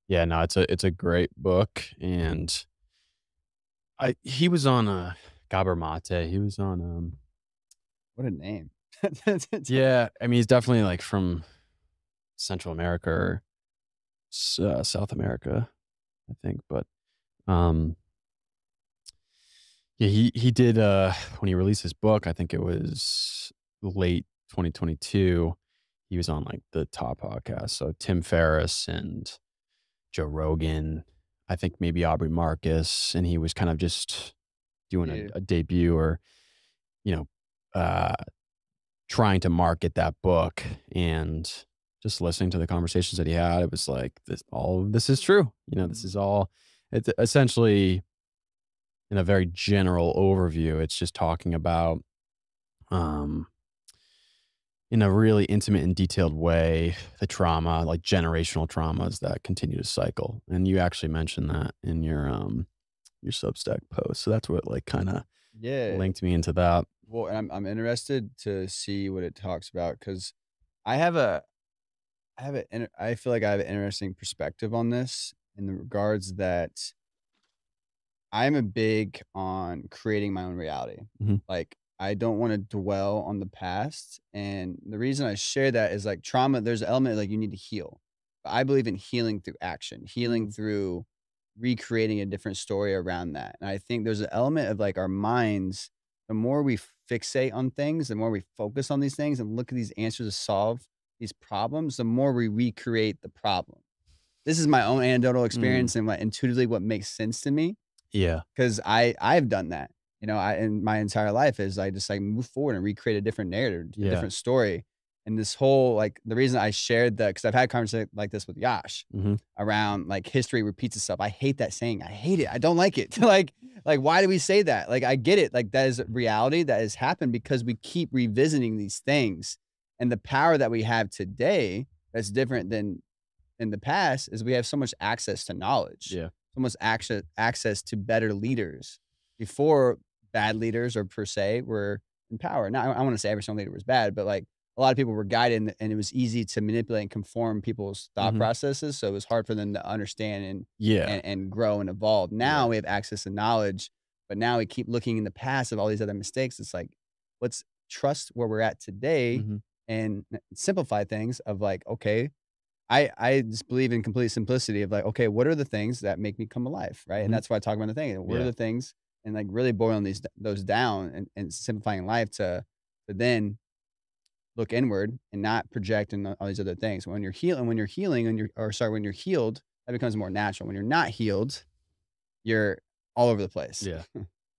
Yeah, no, it's a great book, and he was on, Gabor Mate, he was on, What a name. yeah, I mean, he's definitely, like, from Central America or South America, I think, but, um, yeah, he did, when he released his book, I think it was late 2022, he was on, like, the top podcast, so Tim Ferriss and Joe Rogan, I think maybe Aubrey Marcus, and he was kind of just doing Yeah. a debut or, you know, uh, trying to market that book, and just listening to the conversations that he had, it was like, all of this is true. This Mhm. is all it's essentially in a very general overview, it's just talking about, um, in a really intimate and detailed way, the trauma, like generational traumas that continue to cycle. And you actually mentioned that in your Substack post. So that's what like kind of Yeah. linked me into that. Well, and I'm interested to see what it talks about because I have a I feel like I have an interesting perspective on this in the regards that I'm a big on creating my own reality. Mhm. Like, I don't wanna dwell on the past, and the reason I share that is, like, trauma there's an element, like, you need to heal. But I believe in healing through action, healing Mm. through recreating a different story around that, and I think there's an element of, like, our minds, the more we fixate on things, the more we focus on these things and look at these answers to solve these problems, the more we recreate the problem. This is my own anecdotal Mm. experience and what intuitively what makes sense to me. Yeah. 'Cause I've done that, I in my entire life is I just, like, move forward and recreate a different narrative, a Yeah. different story, and this whole, like the reason I shared that because 'cause I've had conversations like this with Yash Mhm. around, like, history repeats itself. I hate that saying. I hate it. I don't like it. Like, why do we say that? Like, I get it. Like, that is reality that has happened because we keep revisiting these things, and the power that we have today that's different than in the past is we have so much access to knowledge, Yeah. so much access to better leaders. Before, bad leaders or per se were in power. Now, I want to say every single leader was bad, but like a lot of people were guided and it was easy to manipulate and conform people's thought Mhm. processes. So it was hard for them to understand Yeah. and grow and evolve. Now Yeah. we have access to knowledge, but now we keep looking in the past of all these other mistakes. It's like, let's trust where we're at today Mhm. and simplify things of like, okay, I just believe in complete simplicity of like, okay, what are the things that make me come alive, right? And Mhm. that's why I talk about the thing. What are Yeah. the things, and like really boiling those down and simplifying life to then look inward and not project and all these other things. When you're healing, when you're healed, that becomes more natural. When you're not healed, you're all over the place. Yeah.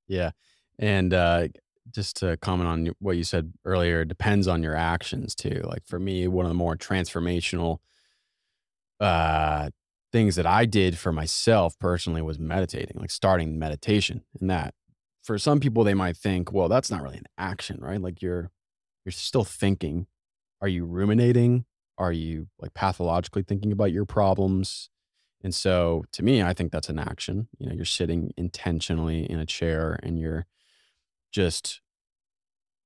Yeah. And, just to comment on what you said earlier, it depends on your actions too. Like for me, one of the more transformational, uh, things that I did for myself personally was meditating, like starting meditation. And that for some people, they might think, well, that's not really an action, right? Like you're still thinking. Are you ruminating? Are you like pathologically thinking about your problems? And so to me, I think that's an action. You're sitting intentionally in a chair and you're just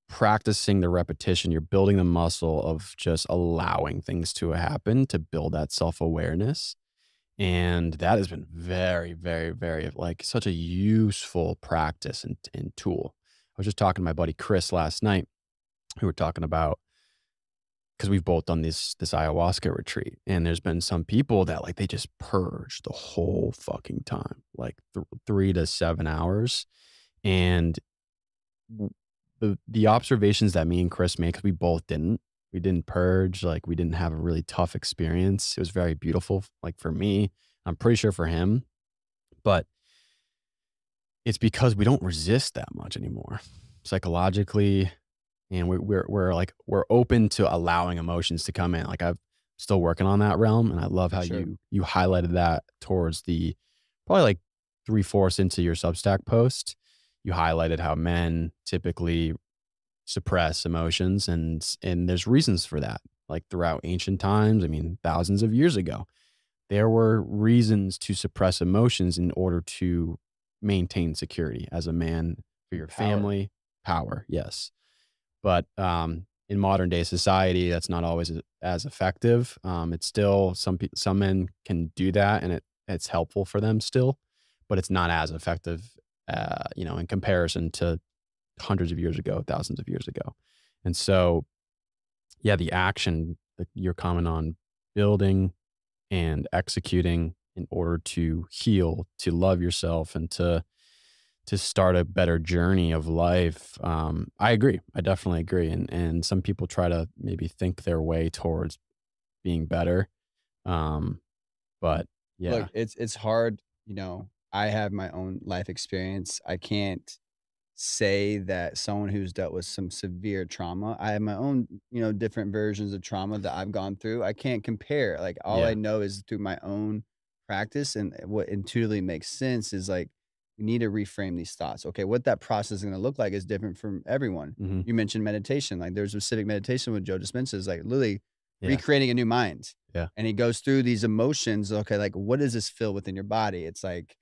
practicing the repetition. You're building the muscle of just allowing things to happen to build that self awareness. And that has been very, very, very like such a useful practice and tool. I was just talking to my buddy Chris last night. We were talking about because we've both done this ayahuasca retreat, and there's been some people that like they just purge the whole fucking time, like 3 to 7 hours, and the observations that me and Chris made, because we didn't purge, like we didn't have a really tough experience. It was very beautiful, like for me, I'm pretty sure for him, but it's because we don't resist that much anymore psychologically. And we're open to allowing emotions to come in. Like I'm still working on that realm, and I love For how sure. you highlighted that towards the probably like 3/4 into your Substack post. You highlighted how men typically suppress emotions, and there's reasons for that. Like throughout ancient times, I mean, thousands of years ago, there were reasons to suppress emotions in order to maintain security as a man for And your power. family, power, yes. But, in modern day society, that's not always as effective. It's still some men can do that, and it's helpful for them still, but it's not as effective, in comparison to hundreds of years ago, thousands of years ago. And so, yeah, the action that you're comment on building and executing in order to heal, to love yourself, and to start a better journey of life. I agree. I definitely agree. And some people try to maybe think their way towards being better. Um, but Look, yeah, it's hard, I have my own life experience. I can't say that someone who's dealt with some severe trauma. I have my own, different versions of trauma that I've gone through. I can't compare. Like all I yeah, know is through my own practice and what intuitively makes sense is like we need to reframe these thoughts. Okay, what that process is going to look like is different from everyone. hmm, You mentioned meditation. Like there's a specific meditation with Joe Dispenza is like literally yeah, recreating a new mind. yeah, And he goes through these emotions. Okay, like what does this feel within your body? It's like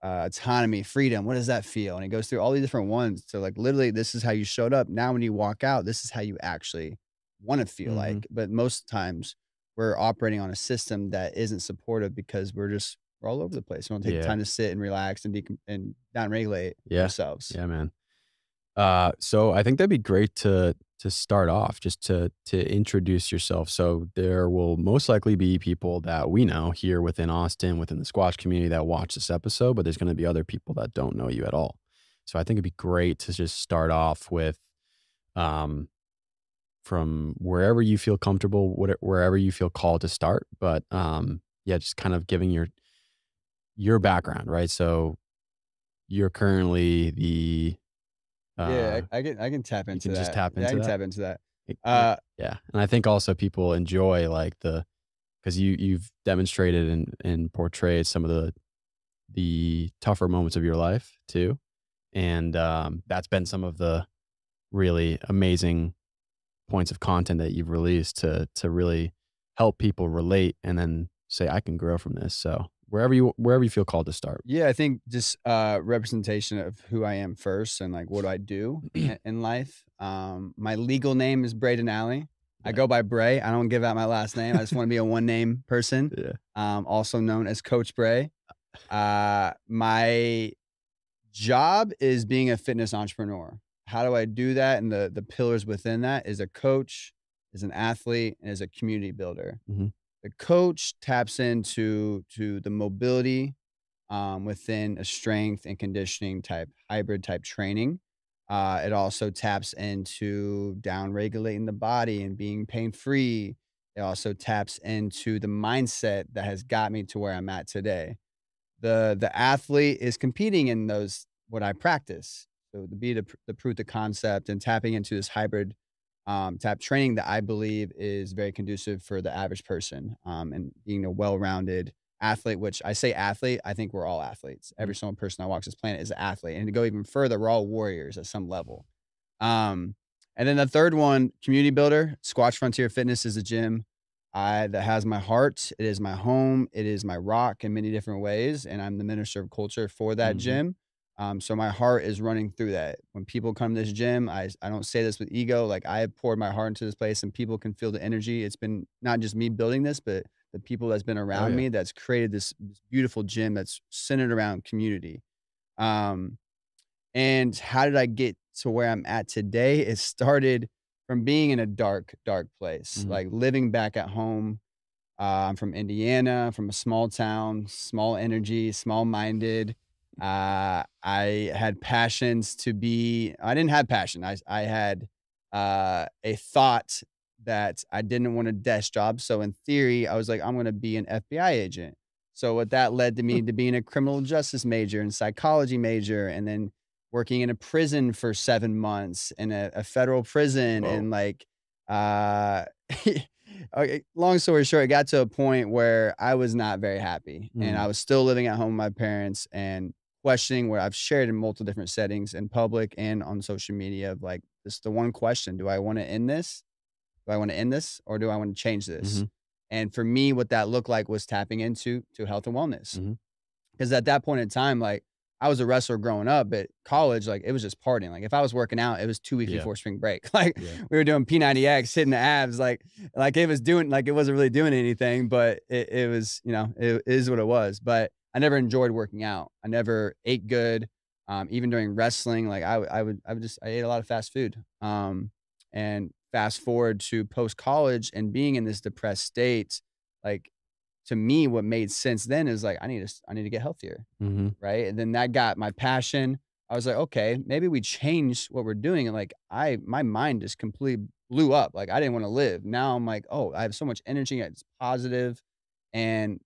autonomy, freedom. What does that feel? And it goes through all these different ones. So like literally, this is how you showed up. Now, when you walk out, this is how you actually want to feel hmm, like. But most times, we're operating on a system that isn't supportive because we're all over the place. We don't take the yeah, time to sit and relax and and down regulate yeah, ourselves. yeah, man. So I think that'd be great to start off, just to introduce yourself. So there will most likely be people that we know here within Austin, within the Squatch community that watch this episode, but there's going to be other people that don't know you at all. So I think it'd be great to just start off with, um, from wherever you feel comfortable, wherever you feel called to start. But yeah, just kind of giving your background, right? So you're currently the Yeah, uh, I can tap you into can just that. tap Yeah, I into can that. tap into that. Yeah, Uh, yeah, and I think also people enjoy, like, because you've demonstrated and portrayed some of the tougher moments of your life too, and, that's been some of the really amazing points of content that you've released to really help people relate and then say, "I can grow from this." So, wherever you feel called to start. Yeah, I think just representation of who I am first and like what do I do in life. My legal name is Braden Alley. I Yeah. go by Bray. I don't give out my last name. I just want to be a one name person, Yeah. also known as Coach Bray. My job is being a fitness entrepreneur. How do I do that? And the pillars within that is a coach, is an athlete, and is a community builder. Mhm. The coach taps into the mobility within a strength and conditioning type hybrid type training. It also taps into down regulating the body and being pain free. It also taps into the mindset that has got me to where I'm at today. The athlete is competing in those what I practice. So to be the proof of concept and tapping into this hybrid type training that I believe is very conducive for the average person and being a well-rounded athlete, which I say athlete, I think we're all athletes. Mhm. Every single person that walks this planet is an athlete. And to go even further, we're all warriors at some level. Um, and then the third one, community builder. Squatch Frontier Fitness is a gym that has my heart. It is my home. It is my rock in many different ways. And I'm the minister of culture for that Mhm. gym. So my heart is running through that. When people come to this gym, I don't say this with ego. Like I have poured my heart into this place and people can feel the energy. It's been not just me building this, but the people that's been Oh, around yeah. me that's created this beautiful gym that's centered around community. Um, and how did I get to where I'm at today? It started from being in a dark, dark place, Mhm. like living back at home. I'm from Indiana, from a small town, small energy, small minded. I had passions to be, I didn't have passion. I had a thought that I didn't want a desk job. So in theory, I was like, I'm going to be an FBI agent. So what that led to me to being a criminal justice major and psychology major, and then working in a prison for 7 months in a federal prison. Whoa. And like, uh, okay, long story short, it got to a point where I was not very happy and I Mm. was still living at home with my parents and questioning where I've shared in multiple different settings in public and on social media of like, this the one question, do I want to end this? Do I want to end this or do I want to change this? Mhm. And for me, what that looked like was tapping into health and wellness. Mhm. Because at that point in time, like I was a wrestler growing up, but college, like, it was just partying. Like, if I was working out, it was 2 weeks Yeah. before spring break. Like, Yeah. we were doing P90X, hitting the abs, like it was doing like, it wasn't really doing anything, but it was, you know, it is what it was. But I never enjoyed working out. I never ate good. Even during wrestling, like, I ate a lot of fast food. And fast forward to post-college and being in this depressed state, like, to me, what made sense then is, like, I need to get healthier. Mhm. Right? And then that got my passion. I was like, "Okay, maybe we change what we're doing," and, like, my mind just completely blew up, like, I didn't wanna live. Now I'm like, "Oh, I have so much energy, it's positive, and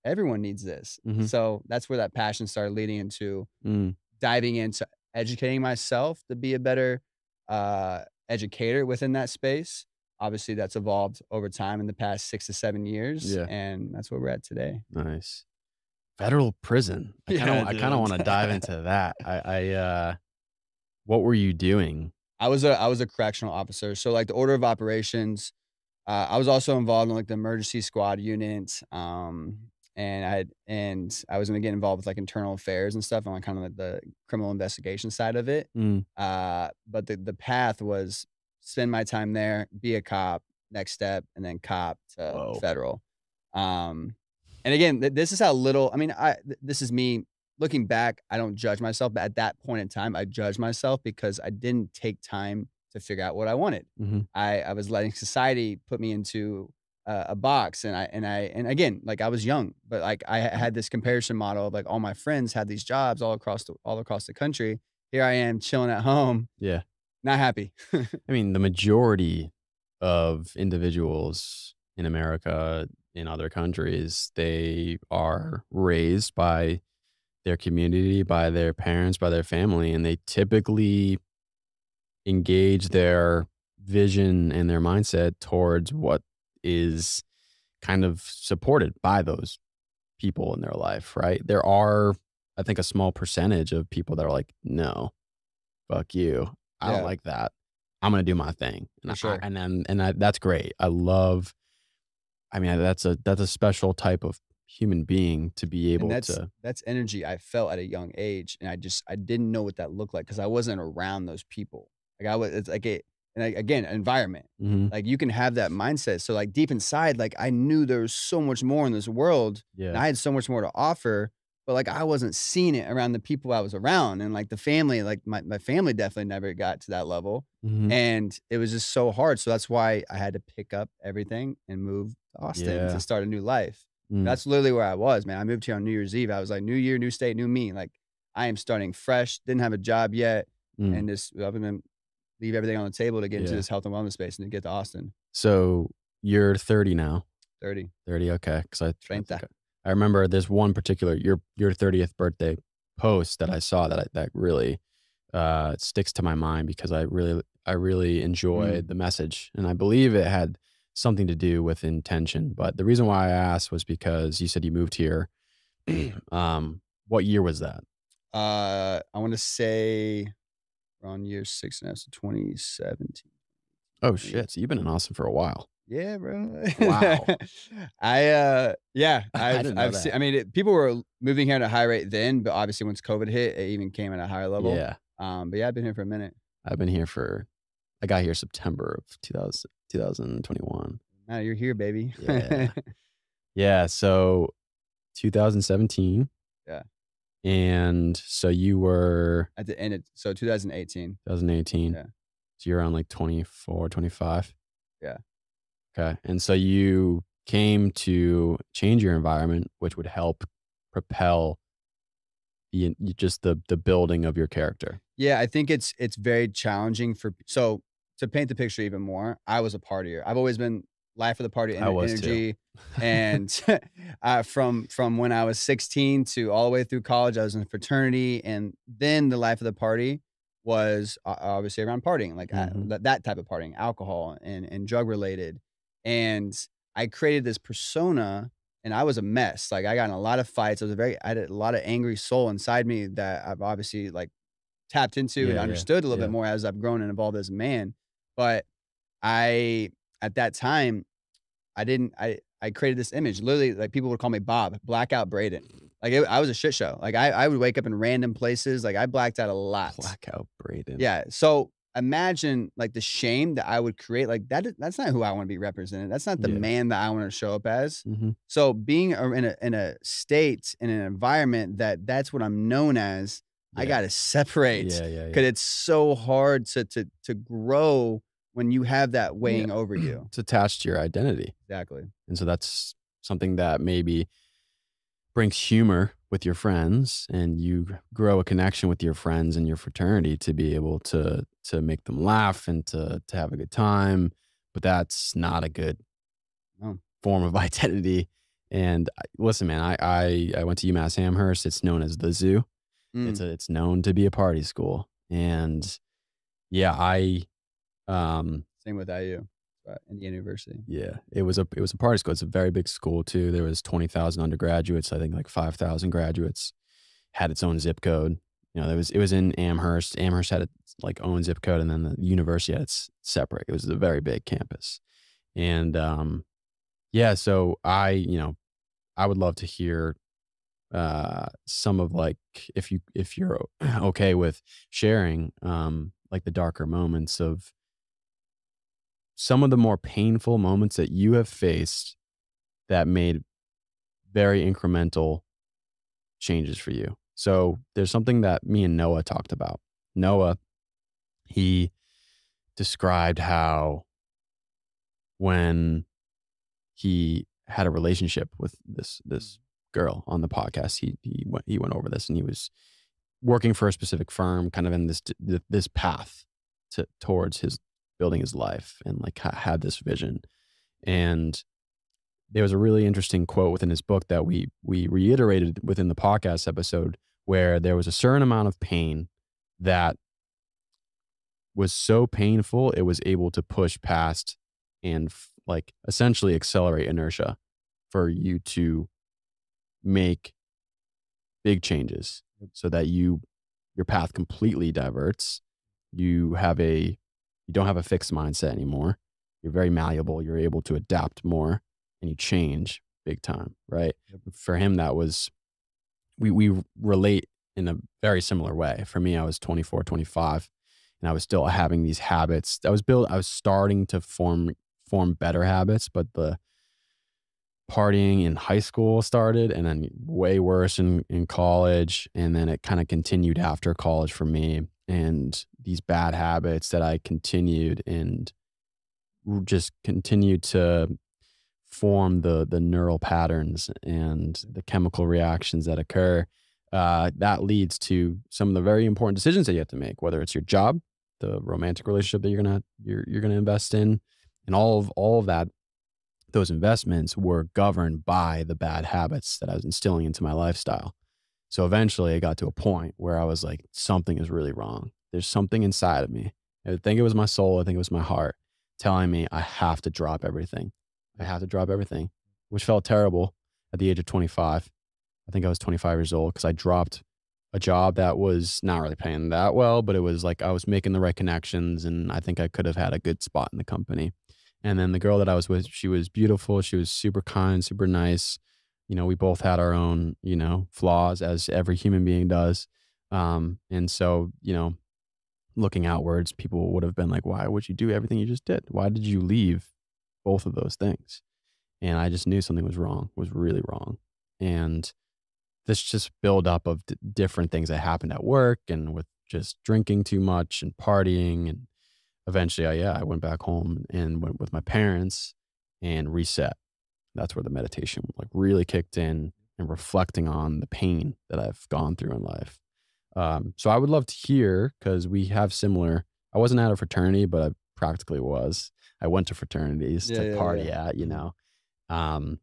everyone needs this." Mhm. So, that's where that passion started leading into Mm. diving into educating myself to be a better, educator within that space. Obviously, that's evolved over time in the past 6 to 7 years, Yeah. and that's where we're at today. Nice. Federal prison. Yeah, I kinda dude. wanna dive into that. What were you doing? I was a correctional officer, so, like, the order of operations, I was also involved in, like, the emergency squad unit, and I was gonna get involved with, like, internal affairs and stuff on, like, kinda like the criminal investigation side of it, Mm. but the path was spend my time there, be a cop, next step, and then cop to Whoa. federal. Um, and again, this is how little I mean, this is me looking back, I don't judge myself, but at that point in time, I judged myself because I didn't take time to figure out what I wanted. Mhm. I was letting society put me into a box, and again, like, I was young, but, like, I had this comparison model of, like, all my friends had these jobs all across the country. Here I am chilling at home, Yeah. not happy. I mean, the majority of individuals in America, in other countries, they are raised by their community, by their parents, by their family, and they typically engage their vision and their mindset towards what is kind of supported by those people in their life, right? There are, I think, a small percentage of people that are like, "No, fuck you. I don't Yeah, like that. I'm gonna do my thing." for sure. That's great. I love. I mean, that's a special type of human being to be And able to. that's energy I felt at a young age, and I didn't know what that looked like because I wasn't around those people. Like, I was it's like it and, like, again, environment. Mhm. Like, you can have that mindset. So, like, deep inside, like, I knew there was so much more in this world, and Yeah. I had so much more to offer, but, like, I wasn't seeing it around the people I was around, and, like, the family, like, my family definitely never got to that level, Mhm. and it was just so hard. So that's why I had to pick up everything and move to Austin to Yeah. start a new life. Mm. That's literally where I was, man. I moved here on New Year's Eve. I was like, "New year, new state, new me." Like, I am starting fresh, didn't have a job yet, Mm. and just I'm gonna leave everything on the table to get into Yeah. this health and wellness space and to get to Austin. So you're 30 now. 30, 30, okay, 'cause I 30. think I remember there's one particular your 30th birthday post that I saw that really, sticks to my mind because I really Mm. enjoyed the message, and I believe it had something to do with intention, but the reason why I asked was because you said you moved here. What year was that? I wanna say we're on year 6 now, so 2017. Oh, shit, so you've been in Austin for a while. Yeah, bro. Wow. Yeah, I didn't know I've seen that. I mean, people were moving here at a high rate then, but obviously once COVID hit, it even came at a higher level. Yeah. But yeah, I've been here for a minute. I've been here for I got here September of 2021. Now you're here, baby. Yeah. Yeah, so 2017, Yeah, and so you were at the end of so 2018. 2018, Yeah, so you're around, like, 24, 25. yeah. Okay, and so you came to change your environment, which would help propel just the building of your character. Yeah, I think it's very challenging so to paint the picture even more, I was a partier. I've always been life of the party I was too. energy, and from when I was 16 to all the way through college, I was in a fraternity, and then the life of the party was obviously around partying, like Mhm. that type of partying, alcohol and drug related, and I created this persona and I was a mess. Like, I got in a lot of fights. I had a lot of angry soul inside me that I've obviously, like, tapped into and Yeah, yeah, understood a little bit yeah. more as I've grown and evolved as a man. But I at that time, I didn't I created this image. Literally, like, people would call me Bob, Blackout Braden. Like, I was a shit show. Like, I would wake up in random places. Like, I blacked out a lot. Blackout Braden. Yeah. So imagine like the shame that I would create. Like that's not who I want to be represented. That's not the Yeah. man that I want to show up as. Mhm. So being in a state in an environment that's what I'm known as, I Yeah. got to separate Yeah, yeah, because yeah. it's so hard to grow when you have that Yeah. weighing over you. It's attached to your identity. Exactly. And so that's something that maybe brings humor with your friends, and you grow a connection with your friends and your fraternity to be able to make them laugh and to have a good time. But that's not a good Oh, form of identity. And listen, man, I went to UMass Amherst. It's known as the zoo. mm, It's known to be a party school. And yeah, same with IU, Indiana University. yeah, it was a party school. It's a very big school too. There was 20,000 undergraduates. I think like 5,000 graduates. Had its own zip code. You know, it was in Amherst. Amherst had its like own zip code, and then the university had its separate. It was a very big campus. And yeah, so I would love to hear some of like if you're okay with sharing like the darker moments of some of the more painful moments that you have faced that made very incremental changes for you. So there's something that me and Noah talked about. Noah, he described how when he had a relationship with this girl on the podcast, he went over this, and he was working for a specific firm, kind of in this path towards his building his life, and like had this vision. And there was a really interesting quote within his book that we reiterated within the podcast episode, where there was a certain amount of pain that was so painful it was able to push past and like essentially accelerate inertia for you to make big changes, so that your path completely diverts. You don't have a fixed mindset anymore. You're very malleable. You're able to adapt more, and you change big time, right? Yep. For him, that was, we relate in a very similar way. For me, I was 24, 25, and I was still having these habits. I was starting to form better habits, but the partying in high school started, and then way worse in college. And then it kind of continued after college for me. And these bad habits that I continued and just continued to form the neural patterns and the chemical reactions that occur. That leads to some of the very important decisions that you have to make, whether it's your job, the romantic relationship that you're gonna invest in, and all of that. Those investments were governed by the bad habits that I was instilling into my lifestyle. So eventually I got to a point where I was like, something is really wrong. There's something inside of me. I think it was my soul. I think it was my heart telling me I have to drop everything. I have to drop everything, which felt terrible at the age of 25. I think I was 25 years old because I dropped a job that was not really paying that well, but it was like I was making the right connections, and I think I could have had a good spot in the company. And then the girl that I was with, she was beautiful. She was super kind, super nice. You know, we both had our own, flaws, as every human being does. And so, looking outwards, people would have been like, why would you do everything you just did? Why did you leave both of those things? And I just knew something was wrong, was really wrong. And this just buildup of different things that happened at work, and with just drinking too much and partying. And eventually, I went back home and went with my parents and reset. That's where the meditation like really kicked in, and reflecting on the pain that I've gone through in life. So I would love to hear, because we have similar. I wasn't at a fraternity, but I practically was. I went to fraternities Yeah, to yeah, party yeah. at, Mhm.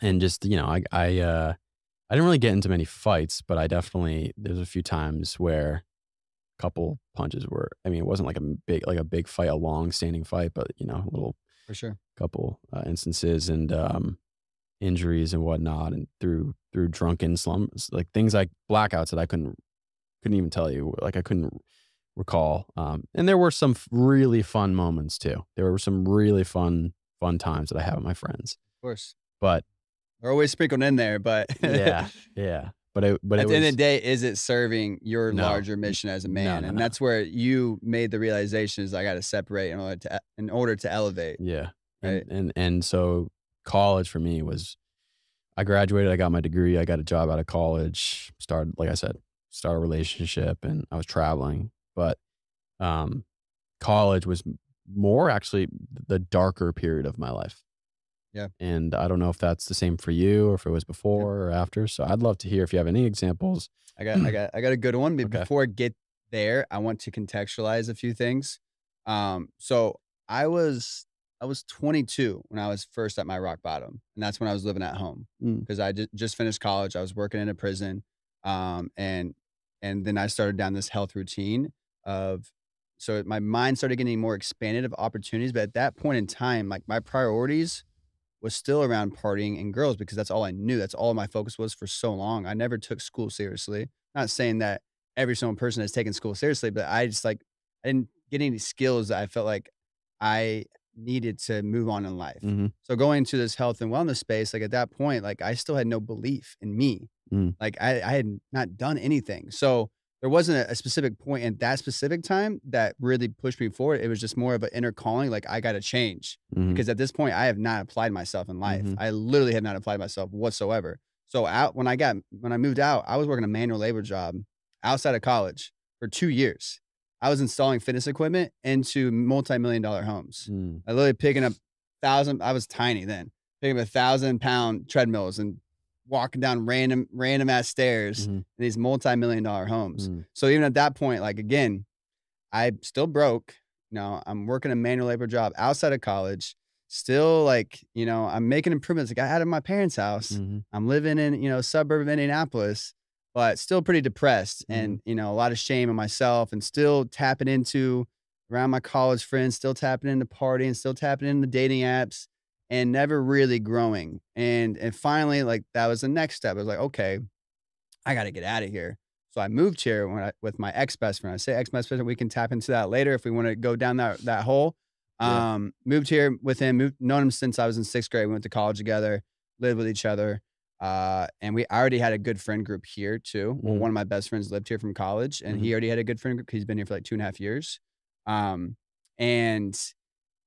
and just I didn't really get into many fights, but I definitely, there's a few times where a couple punches were. I mean, it wasn't like a big fight, a long standing fight, but a little For sure. couple instances, and injuries and whatnot, and through drunken slums, like things like blackouts that I couldn't even tell you, like I couldn't recall. And there were some really fun moments too. There were some really fun times that I had with my friends. Of course. But They're always sprinkled in there, but Yeah, yeah. But it at the end of was the day, is it serving your no, larger mission as a no, man? no, And no. that's where you made the realization is I got to separate in order to elevate, Yeah. right? And so college for me was I graduated, I got my degree, I got a job out of college, started, like I said, start a relationship, and I was traveling. But um college was more actually the darker period of my life. Yeah. And I don't know if that's the same for you or if it was Yep. before or after. So I'd love to hear if you have any examples. I got a good one. But Okay. before I get there, I want to contextualize a few things. So I was 22 when I was first at my rock bottom, and that's when I was living at home Mm, because I just finished college. I was working in a prison, um, and and then I started down this health routine of so my mind started getting more expanded of opportunities. But at that point in time, like my priorities was still around partying and girls because that's all I knew. That's all my focus was for so long. I never took school seriously. Not saying that every single person has taken school seriously, but I just like I didn't get any skills that I felt like I needed to move on in life. mhm, So going to this health and wellness space, like at that point, like I still had no belief in me. mm, Like I had not done anything. So there wasn't a specific point in that specific time that really pushed me forward. It was just more of an inner calling, like I got to change mhm, because at this point I have not applied myself in life. mhm, I literally have not applied myself whatsoever. So when I moved out, I was working a manual labor job outside of college for 2 years. I was installing fitness equipment into multi-million-dollar homes. mm, I literally picking up I was tiny then, picking up 1,000-pound treadmills and walking down random ass stairs mhm, in these multi-million-dollar homes. mm, So even at that point, like again, I still broke. You know, I'm working a manual labor job outside of college. Still like, I'm making improvements. Like I out of my parents' house. mhm, I'm living in, suburb of Indianapolis, but still pretty depressed mhm, and, a lot of shame in myself and still tapping into around my college friends, still tapping into partying, still tapping into dating apps and never really growing. And finally, like that was the next step. I was like, okay, I got to get out of here. So I moved here with my ex best friend. I say ex best friend. We can tap into that later if we want to go down that hole. yeah, Moved here with him. Known him since I was in sixth grade. We went to college together. Lived with each other. And I already had a good friend group here too. Well, mhm, one of my best friends lived here from college, and mhm, he already had a good friend group. 'Cause he's been here for like 2.5 years. Um, and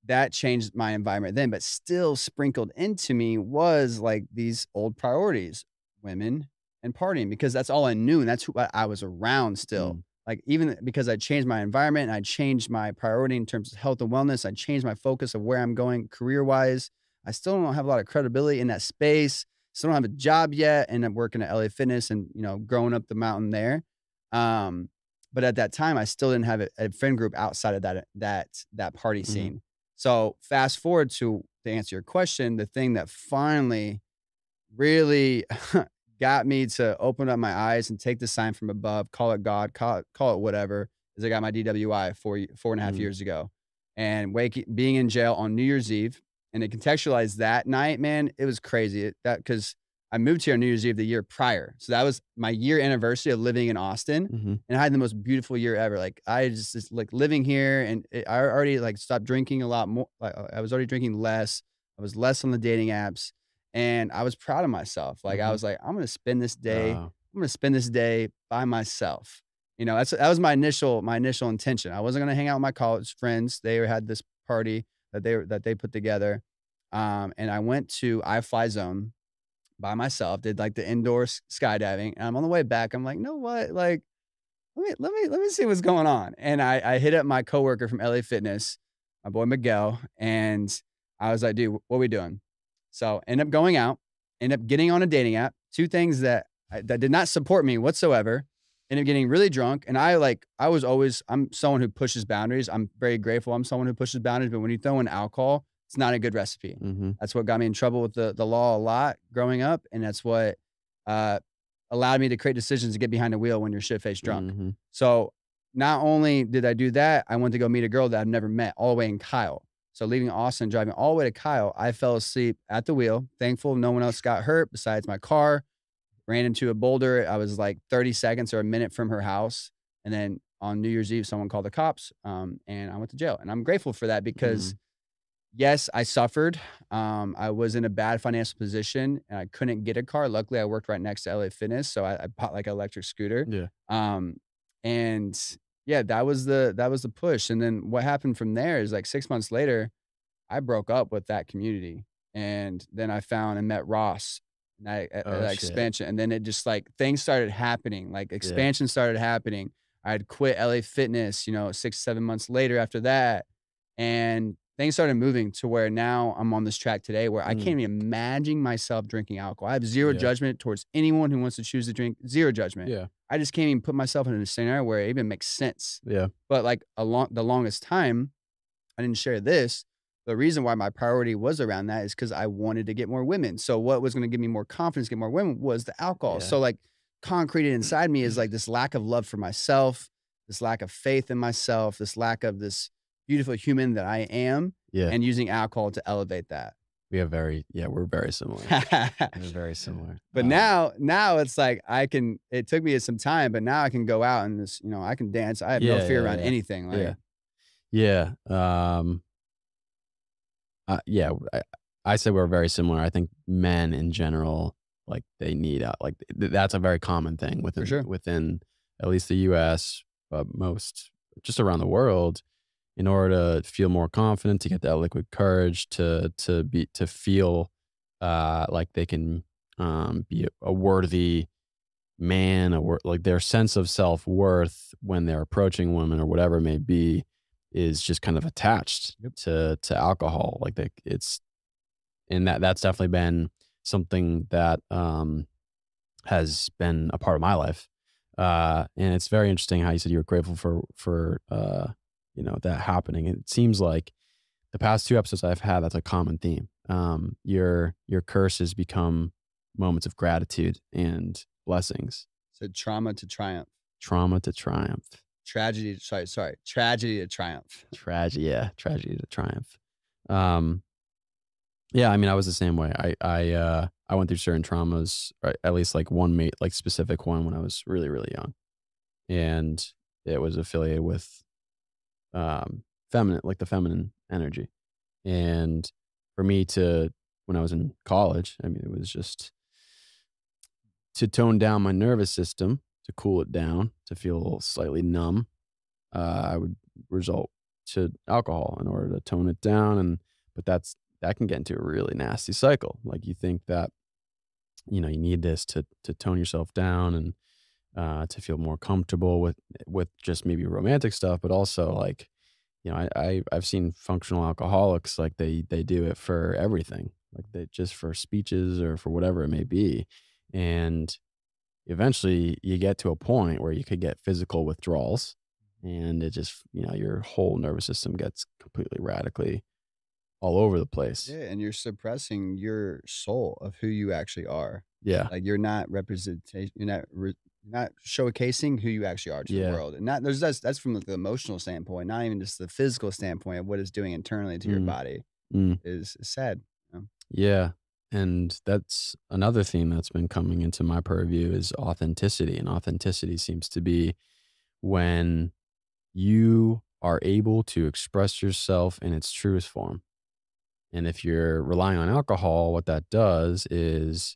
that changed my environment then. But still sprinkled into me was like these old priorities, women and partying, because that's all I knew, and that's who I was around still. mm, Like, even because I changed my environment and I changed my priority in terms of health and wellness, I changed my focus of where I'm going career-wise. I still don't have a lot of credibility in that space. Still don't have a job yet, and I'm working at LA Fitness and, growing up the mountain there. Um, but at that time, I still didn't have a friend group outside of that party mhm, scene. So fast forward to answer your question, the thing that finally really got me to open up my eyes and take the sign from above, call it God, call it whatever, is I got my DWI 4.5 mm, years ago, and being in jail on New Year's Eve, and to contextualize that night, man, it was crazy. Because I moved here on New Year's Eve the year prior, so that was my year anniversary of living in Austin, mhm, and I had the most beautiful year ever. Like I just like living here, and I already like stopped drinking a lot more. Like I was already drinking less. I was less on the dating apps. And I was proud of myself. Like, I mhm, was like, "I'm gonna spend this day uh, I'm gonna spend this day by myself." That was my initial intention. I wasn't gonna hang out with my college friends. They had this party that they put together. And I went to iFly Zone by myself, did, like, the indoor skydiving, and I'm on the way back, I'm like, "You know what? Like, let me see what's going on." And I hit up my coworker from LA Fitness, my boy Miguel, and I was like, "Dude, what are we doing?" So, end up going out, end up getting on a dating app, 2 things that did not support me whatsoever, ended up getting really drunk, and I'm someone who pushes boundaries. I'm very grateful I'm someone who pushes boundaries, but when you throw in alcohol, it's not a good recipe. mhm, That's what got me in trouble with the law a lot growing up, and that's what, uh, allowed me to create decisions to get behind the wheel when you're shit-faced drunk. mhm, So, not only did I do that, I went to go meet a girl that I've never met all the way in Kyle. So leaving Austin, driving all the way to Kyle, I fell asleep at the wheel. Thankful no one else got hurt besides my car. Ran into a boulder. I was like 30 seconds or a minute from her house. And then on New Year's Eve, someone called the cops, and I went to jail. And I'm grateful for that because mm, Yes, I suffered. I was in a bad financial position and I couldn't get a car. Luckily, I worked right next to LA Fitness, so I bought like an electric scooter. Yeah. Um, and yeah, that was the push. And then what happened from there is like 6 months later, I broke up with that community, and then I found and met Ross, and Oh, that shit. expansion, and then it just like things started happening, like Yeah. expansion started happening. I had quit LA Fitness, 6, 7 months later after that, and things started moving to where now I'm on this track today where I Mm. can't even imagine myself drinking alcohol. I have zero Yeah. judgment towards anyone who wants to choose to drink, zero judgment. Yeah. I just can't even put myself in a scenario where it even makes sense. Yeah. But like the longest time, I didn't share this. The reason why my priority was around that is because I wanted to get more women. So what was going to give me more confidence, get more women was the alcohol. Yeah. So like concreted inside me is like this lack of love for myself, this lack of faith in myself, this lack of this beautiful human that I am, Yeah. and using alcohol to elevate that. We're very similar. We're very similar. But now it's like it took me some time, but now I can go out and I can dance. I have no Yeah, fear yeah, around yeah. anything. Yeah. Like, Yeah. Yeah, I say we're very similar. I think men in general, like they need out, like that's a very common thing for within sure. at least the U.S., but most just around the world. In order to feel more confident, to get that liquid courage, to feel like they can be a worthy man, like their sense of self worth when they're approaching women or whatever it may be, is just kind of attached Yep. to alcohol. Like it's and that's definitely been something that has been a part of my life. And it's very interesting how you said you were grateful for that happening. It seems like the past 2 episodes I've had, that's a common theme. Your curses become moments of gratitude and blessings. So trauma to triumph. Trauma to triumph. Tragedy to tragedy to triumph. Tragedy to triumph. Yeah, I mean, I was the same way. I went through certain traumas, right, at least like like specific one when I was really, really young. And it was affiliated with feminine, like the feminine energy. And for me to when I was in college, I mean, it was just to tone down my nervous system, to cool it down, to feel slightly numb. I would resort to alcohol in order to tone it down, but that can get into a really nasty cycle. Like you think that you need this to tone yourself down and to feel more comfortable with just maybe romantic stuff, but also like I've seen functional alcoholics, like they do it for everything, like they just for speeches or for whatever it may be, and eventually you get to a point where you could get physical withdrawals, and it just your whole nervous system gets completely radically all over the place. Yeah, and you're suppressing your soul of who you actually are. Yeah, Like you're not representation. You're not showcasing who you actually are to the yeah, world, and that's from the emotional standpoint, not even just the physical standpoint of what it's doing internally to your mm, body mm. is sad. Yeah. And that's another theme that's been coming into my purview is authenticity. And authenticity seems to be when you are able to express yourself in its truest form. And if you're relying on alcohol, what that does is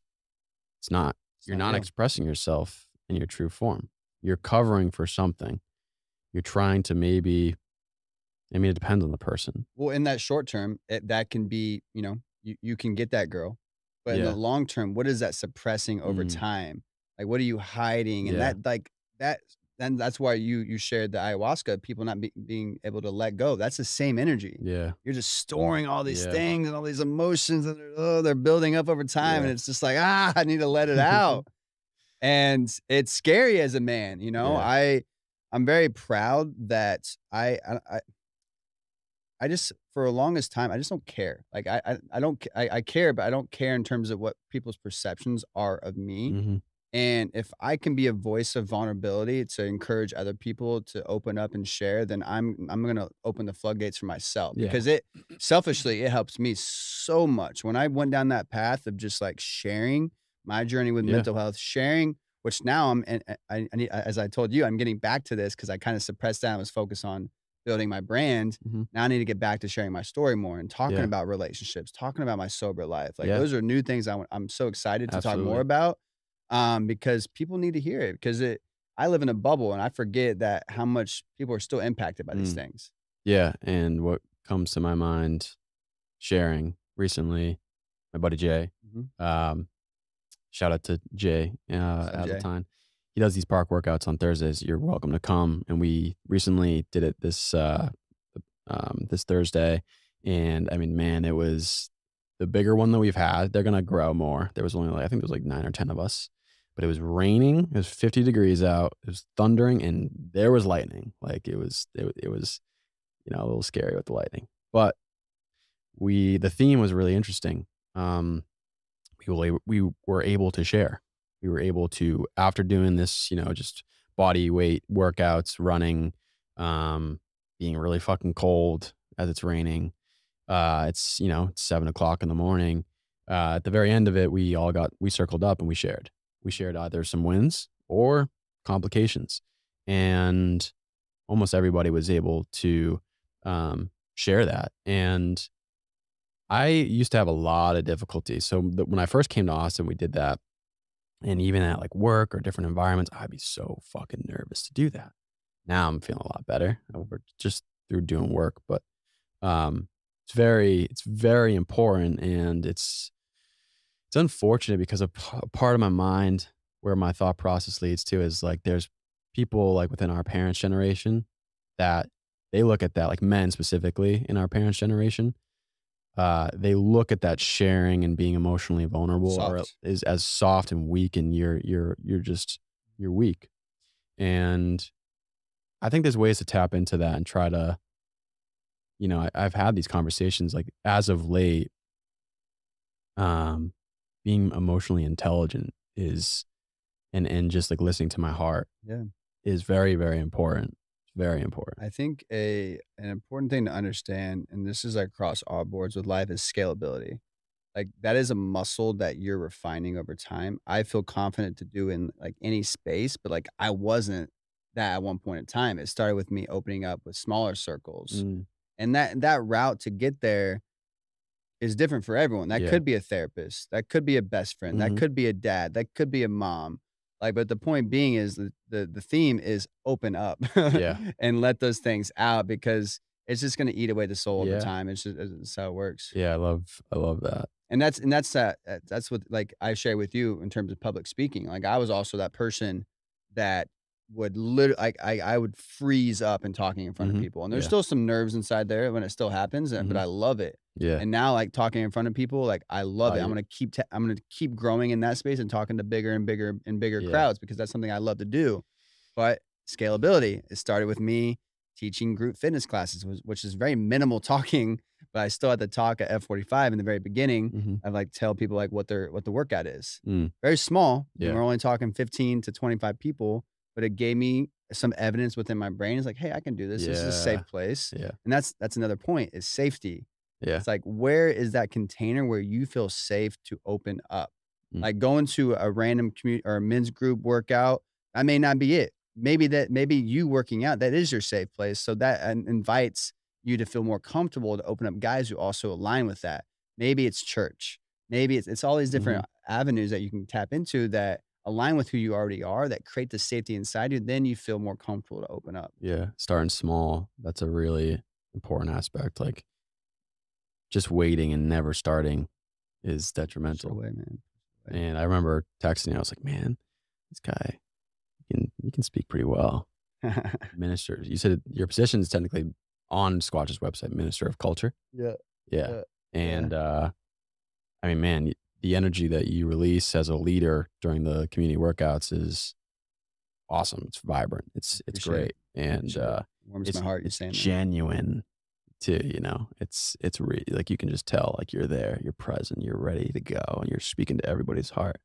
It's you're not not real. expressing yourself in your true form. You're covering for something. You're trying to I mean, it depends on the person. Well, in that short term, that can be, you can get that girl, but in the Yeah. long term, what is that suppressing over Mm, time? Like, what are you hiding? And yeah. that, then that's why you shared the ayahuasca, people not being able to let go. That's the same energy. Yeah. You're just storing all these Yeah. things and all these emotions, and they're building up over time, and Yeah. it's just like I need to let it out. And it's scary as a man. Yeah. I'm very proud that I just for the longest time, I just don't care. Like I don't I care, but I don't care in terms of what people's perceptions are of me. Hmm. And if I can be a voice of vulnerability to encourage other people to open up and share, then I'm gonna open the floodgates for myself Yeah. because it selfishly it helps me so much. When I went down that path of just like sharing my journey with Yeah. mental health, sharing, which now I'm and I need as I told you, I'm getting back to this because I kind of suppressed that. I was focused on building my brand. Mhm. Now I need to get back to sharing my story more and talking Yeah. about relationships, talking about my sober life. Like Yeah. those are new things I'm so excited to talk more Absolutely. about, because people need to hear it because I live in a bubble and I forget that how much people are still impacted by these Mm. things. Yeah, and what comes to my mind sharing recently, my buddy Jay, Mhm. um, shout out to Jay, What's up, out of the Jay? time. He does these park workouts on Thursdays. You're welcome to come, and we recently did it this Thursday, and I mean, man, it was the bigger one that we've had. They're gonna grow more. There was only like I think there was like 9 or 10 of us, but it was raining. It was 50 degrees out. It was thundering, and there was lightning. Like it was a little scary with the lightning. But the theme was really interesting. Um, we were able to share. We were able to after doing this, just body weight workouts, running, being really fucking cold as it's raining. It's 7 o'clock in the morning. At the very end of it, we circled up and we shared. We shared either some wins or complications, and almost everybody was able to share that. And I used to have a lot of difficulty. So when I first came to Austin, we did that. And even at like work or different environments, I'd be so fucking nervous to do that. Now I'm feeling a lot better over just through doing work. But it's very important. And it's unfortunate because a part of my mind where my thought process leads to is like there's people like within our parents' generation that they look at that, like men specifically in our parents' generation, they look at that sharing and being emotionally vulnerable or Soft. is as soft and weak, and you're weak. And I think there's ways to tap into that and try to, I've had these conversations like as of late, um, being emotionally intelligent is and just like listening to my heart Yeah. is very, very important. It's very important. I think an important thing to understand, and this is like across all boards with life, is scalability. Like that is a muscle that you're refining over time. I feel confident to do in like any space, but like I wasn't that at one point in time. It started with me opening up with smaller circles. Mm, And that route to get there is different for everyone. That yeah. could be a therapist, that could be a best friend, that Mhm. could be a dad, that could be a mom. Like, but the point being is the theme is open up Yeah. and let those things out because it's just gonna eat away the soul over Yeah. time. It's how it works. Yeah. I love that. That's what, like, I share with you in terms of public speaking. Like, I was also that person that would like, I would freeze up in talking in front of Mhm. people, and there's Yeah. still some nerves inside there when it still happens, but Mhm. I love it. Yeah. And now, like, talking in front of people, like, I love Oh, it. you're I'm gonna keep growing in that space and talking to bigger and bigger and bigger yeah. crowds because that's something I love to do. But scalability, it started with me teaching group fitness classes, which is very minimal talking, but I still had to talk at F45 in the very beginning. Mhm. I like tell people like what the workout is. Mm. Very small. And Yeah. we're only talking 15 to 25 people, but it gave me some evidence within my brain. It's like, hey, I can do this. This is a Yeah. safe place. Yeah. And that's another point is safety. Yeah. It's like, where is that container where you feel safe to open up? Mm. Like going to a random community or a men's group workout, that may not be it. Maybe you working out, that is your safe place. So that invites you to feel more comfortable to open up guys who also align with that. Maybe it's church. Maybe it's all these Mhm. different avenues that you can tap into that align with who you already are, that create the safety inside you. Then you feel more comfortable to open up. Yeah. Starting small, that's a really important aspect. Like, just waiting and never starting is Push it detrimental. away, man. Push And I remember texting you, I was like, "Man, this guy, he can speak pretty well." it away. Minister you said your position is technically on Squatch's website, Minister of Culture? Yeah. Yeah. Yeah. Yeah. And, I mean, man, the energy that you release as a leader during the community workouts is awesome. It's vibrant. It's Appreciate it. great, and, Appreciate it. Warms my heart you it's saying that. genuine too, It's like, you can just tell, like, you're there, you're present, you're ready to go, and you're speaking to everybody's heart,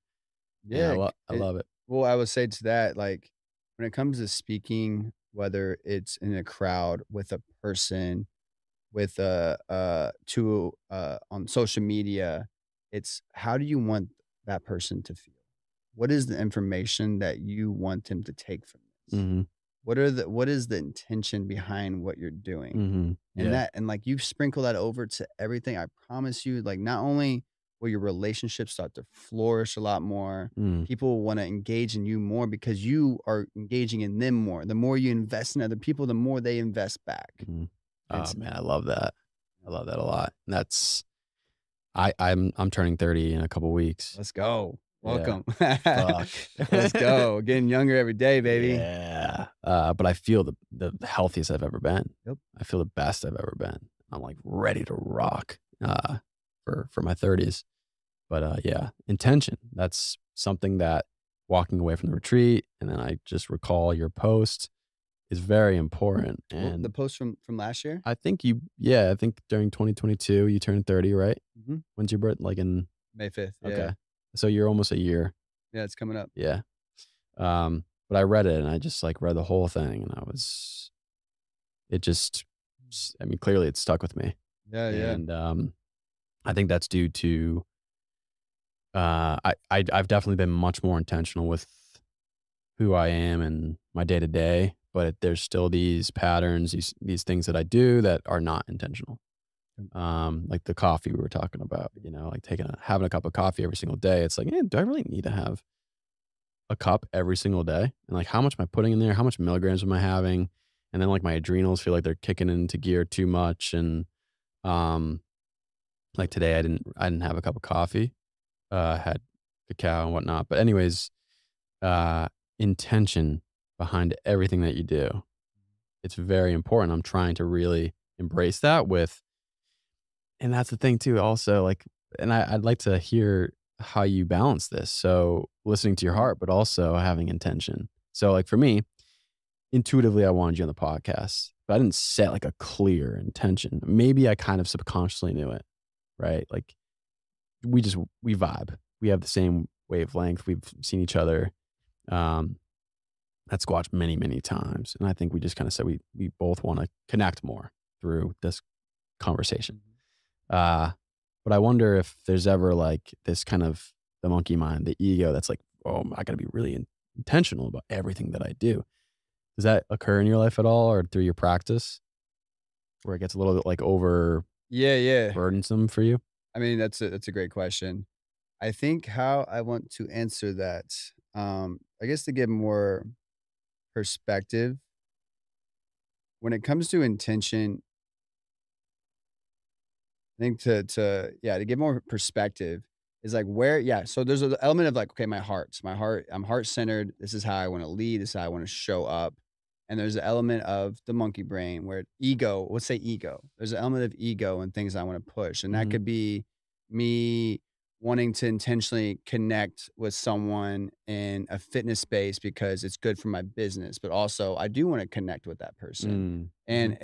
and Yeah, I love it. well, I would say to that, like, when it comes to speaking, whether it's in a crowd, with a person, with on social media, it's how do you want that person to feel? What is the information that you want them to take from this? Mhm. what is the intention behind what you're doing? Mm-hmm. And Yeah. like you sprinkle that over to everything, I promise you, like not only will your relationships start to flourish a lot more, Mm. people will want to engage in you more because you are engaging in them more. The more you invest in other people, the more they invest back. Mm. And Oh it's, man, I love that. I love that a lot. And that's I'm turning 30 in a couple weeks. let's go. Yeah. Welcome. Fuck. Let's go. Getting younger every day, baby. Yeah. But I feel the healthiest I've ever been. Yep. I feel the best I've ever been. I'm like ready to rock for my 30s. But yeah, intention. That's something that walking away from the retreat and then I just recall your post is very important. Well, the And post from last year. I think I think during 2022 you turned 30, right? Mhm. When's your birth? Like in May 5th. Yeah. okay. So you're almost a year. Yeah, it's coming up. Yeah. But I read it and I just like read the whole thing and it just, I mean, clearly it stuck with me. Yeah, yeah. And, I think that's due to, I've definitely been much more intentional with who I am and my day to day, but there's still these patterns, these things that I do that are not intentional. Like the coffee we were talking about, like having a cup of coffee every single day. It's like, do I really need to have a cup every single day? And like, how much am I putting in there? How much milligrams am I having? And then like my adrenals feel like they're kicking into gear too much. And, like today I didn't have a cup of coffee, had cacao and whatnot. But anyways, intention behind everything that you do. It's very important. I'm trying to really embrace that and that's the thing too, also like, and I'd like to hear how you balance this. So listening to your heart, but also having intention. So like for me, intuitively, I wanted you on the podcast, but I didn't set like a clear intention. Maybe I kind of subconsciously knew it, right? Like we vibe. We have the same wavelength. We've seen each other at Squatch many, many times. And I think we just kind of said we both want to connect more through this conversation. But I wonder if there's ever like this kind of the monkey mind, the ego that's like, oh, I got to be really intentional about everything that I do. Does that occur in your life at all or through your practice where it gets a little bit like over Yeah, yeah. burdensome for you? I mean, that's a great question. I think how I want to answer that, I guess to give more perspective when it comes to intention, I think to give more perspective is like where, yeah. So there's an element of like, okay, I'm heart centered. This is how I want to lead. This is how I want to show up. And there's an element of the monkey brain where ego, let's say ego. There's an element of ego and things I want to push. And that Mhm. could be me wanting to intentionally connect with someone in a fitness space because it's good for my business, but also I do want to connect with that person. Mm. And Mhm.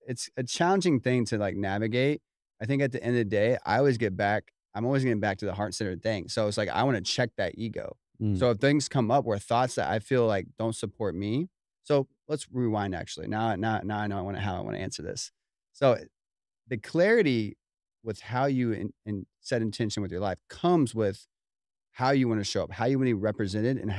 it's a challenging thing to like navigate. I think at the end of the day, I'm always getting back to the heart-centered thing. So it's like I want to check that ego. Mm. So if things come up where thoughts that I feel like don't support me, so let's rewind actually. Now I know how I want to answer this. So the clarity with how you set intention with your life comes with how you want to show up, how you want to be represented, and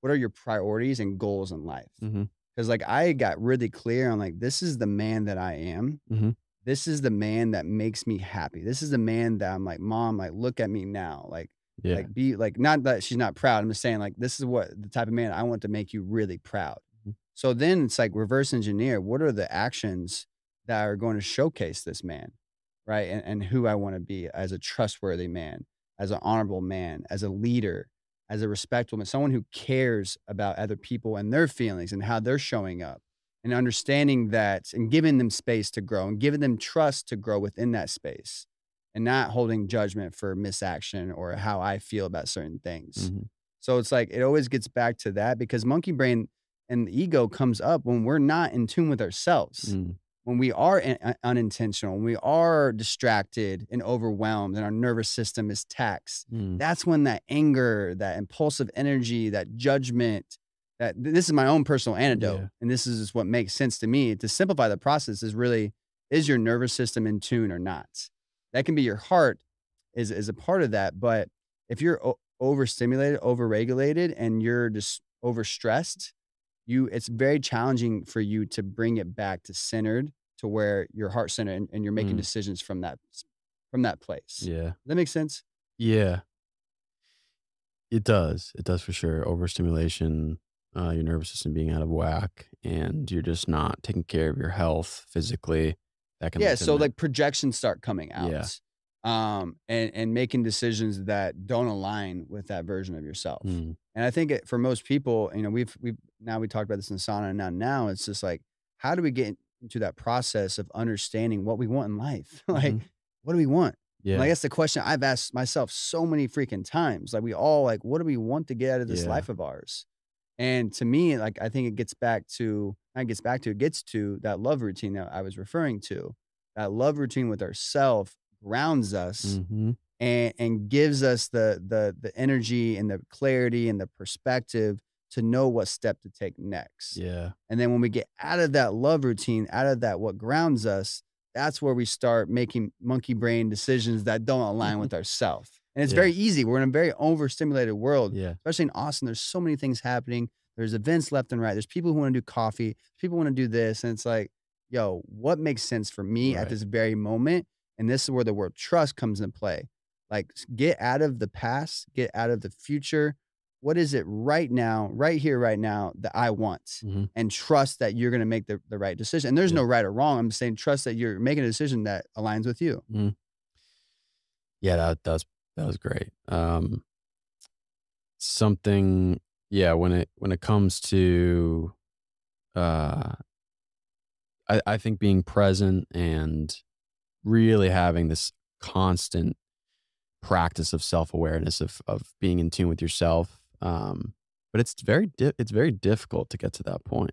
what are your priorities and goals in life. Mhm. Because like I got really clear on like this is the man that I am. Mhm. This is the man that makes me happy. This is the man that I'm like, mom, like look at me now. Yeah. Be like, not that she's not proud. I'm just saying like this is what the type of man I want to make you really proud. Mhm. So then it's like reverse engineer. What are the actions that are going to showcase this man, right? And who I want to be as a trustworthy man, as an honorable man, as a leader, as a respectful man, someone who cares about other people and their feelings and how they're showing up, and understanding that and giving them space to grow and giving them trust to grow within that space and not holding judgment for misaction or how I feel about certain things. Mhm. So it's like it always gets back to that because monkey brain and the ego comes up when we're not in tune with ourselves, Mm. when we are unintentional, when we are distracted and overwhelmed and our nervous system is taxed. Mm. That's when that anger, that impulsive energy, that judgment, this is my own personal antidote. Yeah. And this is just what makes sense to me to simplify the process is your nervous system in tune or not? That can be your heart is a part of that. But if you're overstimulated, overregulated, and you're just overstressed, it's very challenging for you to bring it back to centered, to where you're heart centered and you're making Mm. decisions from that place. Yeah. Does that make sense? Yeah. It does. It does for sure. Overstimulation, your nervous system being out of whack, and you're just not taking care of your health physically. That can Yeah, lead to so, like, projections start coming Yeah. out, and making decisions that don't align with that version of yourself. Mm. And I think for most people, we've now we talked about this in sauna, and now it's just like, how do we get into that process of understanding what we want in life? Like, Mhm. what do we want? And, like, Yeah. that's the question I've asked myself so many freaking times. Like, we all like, what do we want to get out of this Yeah. life of ours? And to me, like, I think it gets to that love routine that I was referring to. That love routine with ourself grounds us Mhm. and gives us the energy and the clarity and the perspective to know what step to take next. Yeah. And then when we get out of that love routine, out of that what grounds us, that's where we start making monkey brain decisions that don't align with ourself. And it's Yeah. very easy. We're in a very overstimulated world, Yeah. especially in Austin. There's so many things happening. There's events left and right. There's people who want to do coffee. People want to do this. And it's like, yo, what makes sense for me at Right. this very moment? And this is where the word trust comes into play. Like, get out of the past, get out of the future. What is it right now, right here, right now that I want? Mhm. And trust that you're going to make the right decision. And there's Yeah. no right or wrong. I'm saying trust that you're making a decision that aligns with you. Mhm. Yeah, that was great. Something yeah, when it comes to, uh I think being present and really having this constant practice of self-awareness of being in tune with yourself, but it's very difficult to get to that point,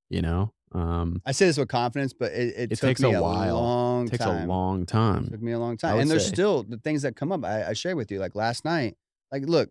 you know? I say this with confidence, but it It took takes a me a while. long It takes a time. long It time, took me a long I time. would And there's say. still the things that come up. I share with you, like last night. Like, look,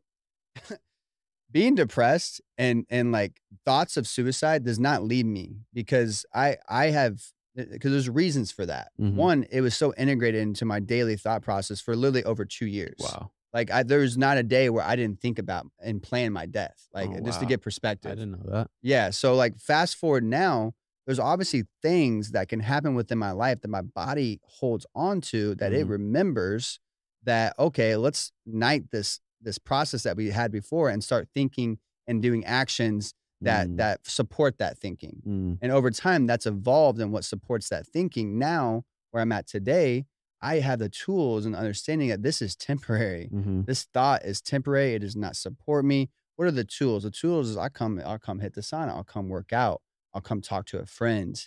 being depressed and like thoughts of suicide does not leave me because I have because there's reasons for that. Mhm. One, it was so integrated into my daily thought process for literally over 2 years. Wow. Like, there's not a day where I didn't think about and plan my death, like, Oh, just to wow. get I perspective. didn't know that. Yeah, so, like, fast forward now, there's obviously things that can happen within my life that my body holds on to, that it Mhm. remembers that, "Okay, let's knight this process that we had before and start thinking and doing actions that Mm. support that thinking." Mm. And over time, that's evolved in what supports that thinking. Now, where I'm at today, I have the tools and understanding that this is temporary. Mhm. This thought is temporary. It does not support me. What are the tools? The tools is I'll come hit the sauna. I'll come work out. I'll come talk to a friend.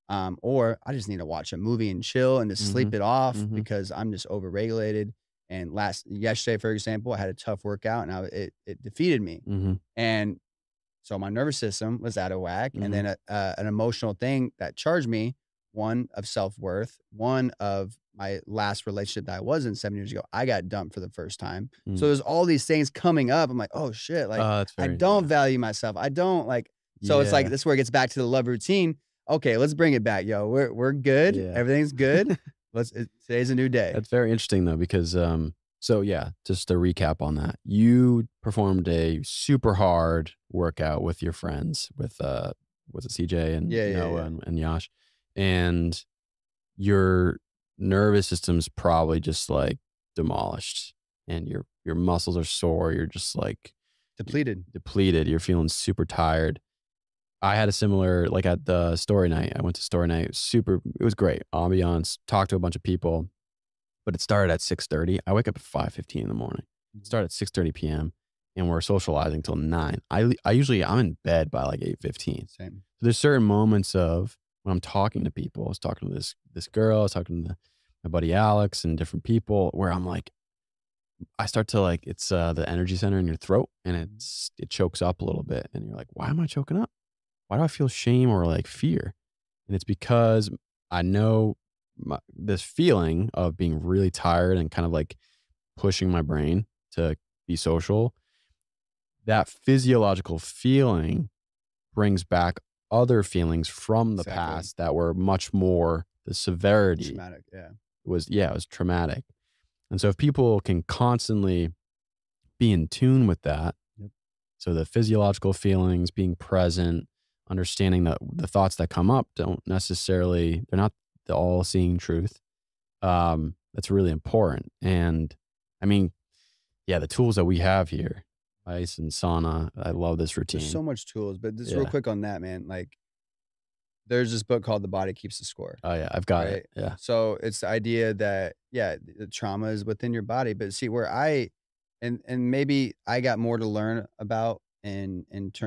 Or I just need to watch a movie and chill and just sleep Mhm. it off Mhm. because I'm just overregulated. And yesterday, for example, I had a tough workout and it defeated me. Mhm. And so my nervous system was out of whack, and Mhm. then an emotional thing that charged me, one of self-worth, one of my last relationship that I was in 7 years ago. I got dumped for the first time. So Mm. there's all these things coming up. I'm like, "Oh shit, like That's I very don't yeah. value myself. I don't like." So it's like Yeah. this is where it gets back to the love routine. Okay, let's bring it back, yo. We're good. Yeah. Everything's good. Today's a new day. That's very interesting though, because so yeah, just to recap on that. You performed a super hard workout with your friends, with was it CJ and Yeah, yeah, Noah yeah. and Yash, and your nervous system's probably just like demolished, and your muscles are sore. You're just like Depleted. depleted. You're feeling super tired. I had a similar, like at the story night. I went to story night. It was great. Ambiance, talked to a bunch of people, but it started at 6:30. I wake up at 5:15 in the morning. It started at 6:30 p.m. and we're socializing till 9. I'm in bed by like 8:15. Same. So there's certain moments of when I'm talking to people. I was talking to this girl. I was talking to my buddy Alex and different people where I'm like, I start to like, it's the energy center in your throat and it chokes up a little bit. And you're like, why am I choking up? Why do I feel shame or like fear? And it's because I know this feeling of being really tired and kind of like pushing my brain to be social. That physiological feeling brings back other feelings from the Exactly. past that were much more the severity Traumatic. Yeah. it was traumatic. And so if people can constantly be in tune with that, Yep. so the physiological feelings, being present, understanding that the thoughts that come up don't necessarily, they're not the all seeing truth. That's really important. And I mean, yeah, the tools that we have here, ice and sauna. I love this There's routine. so much tools, but just real Yeah. quick on that, man, like, there's this book called The Body Keeps the Score, Oh yeah, I've got it. right? Yeah. So, it's the idea that, yeah, the trauma is within your body, but see where I and maybe I got more to learn about in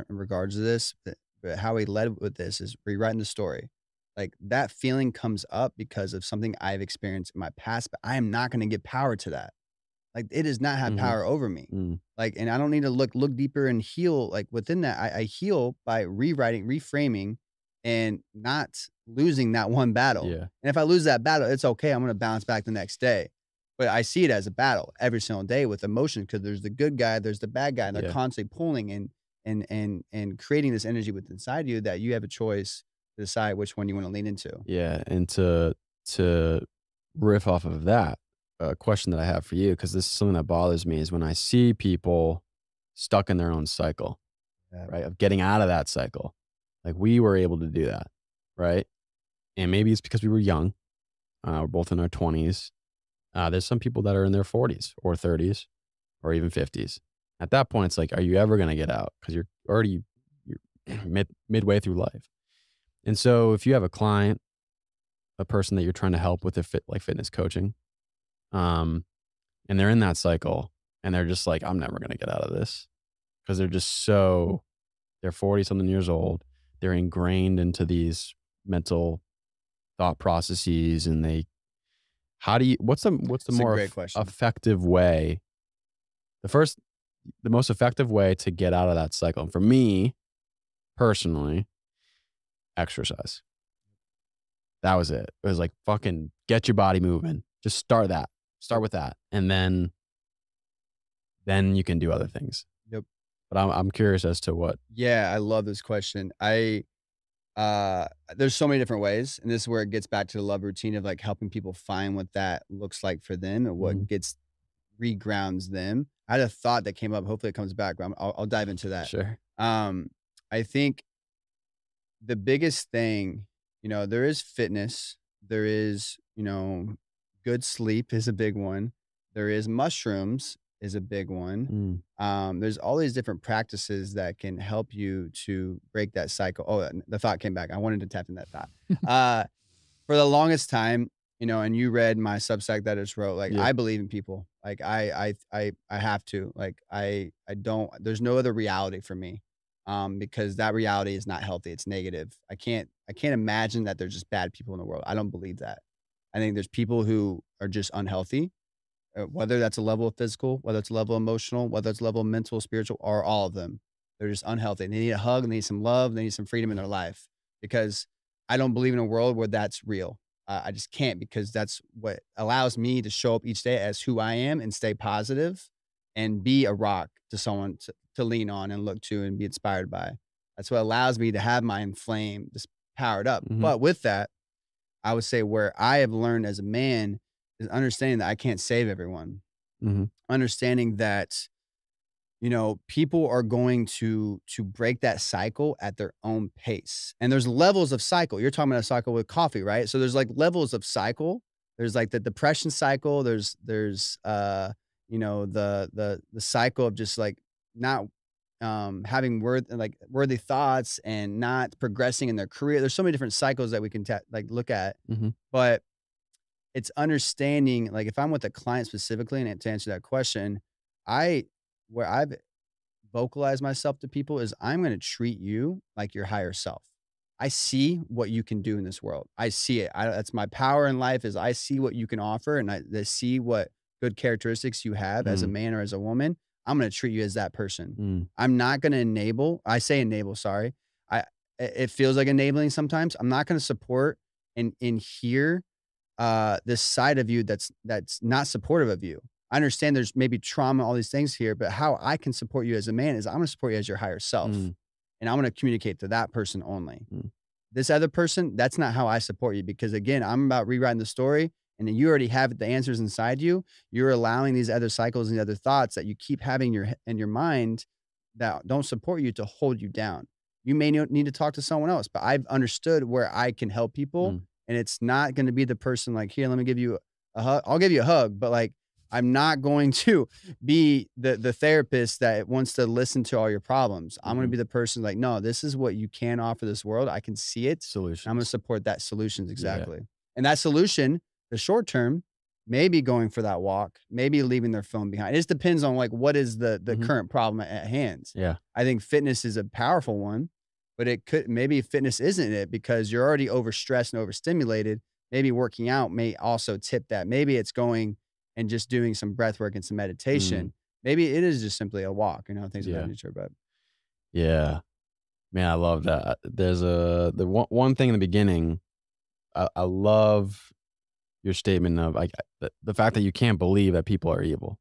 regards to this, but how he led with this is rewriting the story. Like, that feeling comes up because of something I've experienced in my past, but I am not gonna give power to that. Like, it does not have Mhm. power over me. Mm. Like, and I don't need to look deeper and heal, like, within that, I heal by rewriting, reframing, and not losing that one battle. Yeah. And if I lose that battle, it's okay, I'm gonna bounce back the next day. But I see it as a battle every single day with emotion because there's the good guy, there's the bad guy, and they're Yeah. constantly pulling and creating this energy within inside you that you have a choice to decide which one you wanna lean into. Yeah. And to riff off of that, a question that I have for you, because this is something that bothers me, is when I see people stuck in their own cycle, Yeah. right? Of getting out of that cycle. Like we were able to do that, right? And maybe it's because we were young. We're both in our 20s. There's some people that are in their 40s or 30s or even 50s. At that point, it's like, are you ever going to get out? Because you're already you're midway through life. And so, if you have a client, a person that you're trying to help with fitness coaching, um, and they're in that cycle, and they're just like, I'm never going to get out of this because they're just so they're 40 something years old. They're ingrained into these mental thought processes, and they how do you what's the It's a more great question. effective way, the first the most effective way to get out of that cycle? And for me personally, exercise. That was it. It was like, fucking get your body moving. Just start that. Start with that. And then you can do other things. Yep. But I'm curious as to what. Yeah, I love this question. There's so many different ways, and this is where it gets back to the love routine of, like, helping people find what that looks like for them and Mhm. what regrounds them. I had a thought that came up, hopefully it comes back, but I'll dive into that. Sure. Um, I think the biggest thing, there is fitness, there is, good sleep is a big one. There is mushrooms is a big one. Mm. There's all these different practices that can help you to break that cycle. Oh, and the thought came back. I wanted to tap in that thought. Uh, for the longest time, and you read my Substack that I just wrote, like, Yeah. I believe in people. Like, I have to. Like, I don't. There's no other reality for me, because that reality is not healthy. It's negative. I can't imagine that there's just bad people in the world. I don't believe that. I think there's people who are just unhealthy, whether that's a level of physical, whether it's a level of emotional, whether it's a level of mental, spiritual, or all of them. They're just unhealthy. They need a hug, they need some love, they need some freedom in their life because I don't believe in a world where that's real. I just can't because that's what allows me to show up each day as who I am and stay positive and be a rock to someone to lean on and look to and be inspired by. That's what allows me to have my flame just powered up. Mhm. But with that, I would say where I have learned as a man is understanding that I can't save everyone. Mhm. Understanding that, people are going to break that cycle at their own pace. And there's levels of cycle. You're talking about a cycle with coffee, right? So there's like levels of cycle. There's like the depression cycle. There's the cycle of just like not having worthy thoughts and not progressing in their career. There's so many different cycles that we can look at. Mhm. But it's understanding, like, if I'm with a client specifically, and to answer that question, I where I've vocalized myself to people is I'm gonna treat you like your higher self. I see what you can do in this world. I see it. That's my power in life is I see what you can offer, and I see what good characteristics you have as a Mm. man or as a woman. I'm gonna treat you as that person. Mm. I'm not gonna enable, sorry. I it feels like enabling sometimes. I'm not gonna support and hear this side of you that's not supportive of you. I understand there's maybe trauma, all these things here, but how I can support you as a man is I'm gonna support you as your higher self. Mm. And I'm gonna communicate to that person only. Mm. This other person, that's not how I support you because again, I'm about rewriting the story and then you already have the answers inside you. You're allowing these other cycles and other thoughts that you keep having in your mind that don't support you to hold you down. You may need to talk to someone else, but I've understood where I can help people, Mm. and it's not gonna be the person like, "Here, let me give you a hug." I'll give you a hug, but, like, I'm not going to be the therapist that wants to listen to all your problems. I'm gonna Mhm. be the person like, "No, this is what you can offer this world. I can see it. I'm gonna Solutions. support that solutions." Yeah. Exactly. And that solution, the short term, maybe going for that walk, maybe leaving their phone behind. It just depends on, like, what is the Mhm. current problem at hand. Yeah. I think fitness is a powerful one, but it could maybe fitness isn't it because you're already overstressed and overstimulated. Maybe working out may also tip that. Maybe it's going and just doing some breath work and some Mm. meditation. Maybe it is just simply a walk, things of that Yeah. nature. But Yeah. Man, I love that. There's the one thing in the beginning, I love your statement of, like, the fact that you can't believe that people are evil.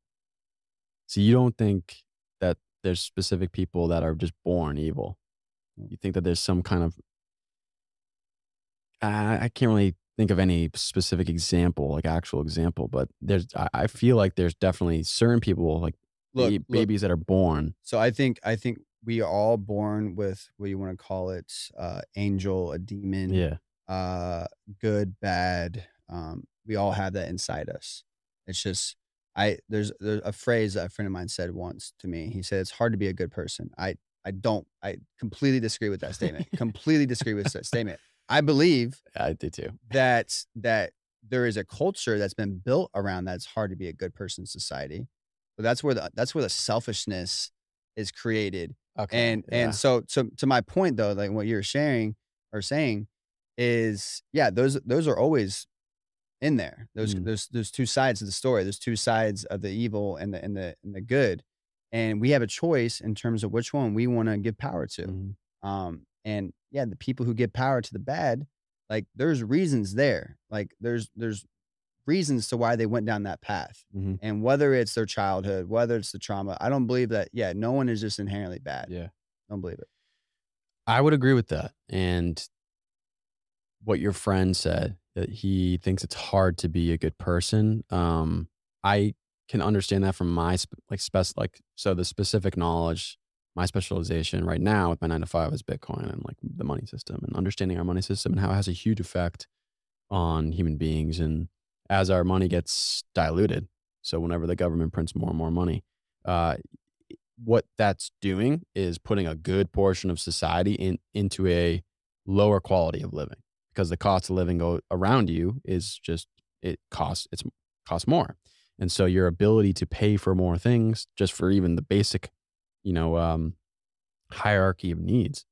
So you don't think that there's specific people that are just born evil. You think that there's some kind of, I can't really think of any specific example, like actual example, but I feel like there's definitely certain people, like look. babies that are born. So I think we are all born with what you want to call it, angel, a demon, Yeah. uh, good, bad. We all have that inside us. It's just there's a phrase that a friend of mine said once to me. He said it's hard to be a good person. I completely disagree with that statement. Completely disagree with that statement. I believe I do too. that there is a culture that's been built around that it's hard to be a good person in society. But that's where the selfishness is created. Okay. And Yeah. so to my point though, like what you're sharing or saying is yeah, those are always in there. Those Mm. there's two sides of the story. There's two sides of the evil and the good. And we have a choice in terms of which one we want to give power to. Mhm. And yeah, the people who give power to the bad, like there's reasons there. Like there's reasons to why they went down that path. Mhm. And whether it's their childhood, whether it's the trauma, I don't believe that, yeah, no one is just inherently bad. Yeah. Don't believe it. I would agree with that. And what your friend said, that he thinks it's hard to be a good person. I can understand that from my so the specific knowledge, my specialization right now with my 9 to 5 is Bitcoin and like the money system and understanding our money system and how it has a huge effect on human beings. And as our money gets diluted, so whenever the government prints more and more money, uh, what that's doing is putting a good portion of society into a lower quality of living because the cost of living around you is just it costs more, and so your ability to pay for more things just for even the basic, you know, hierarchy of needs.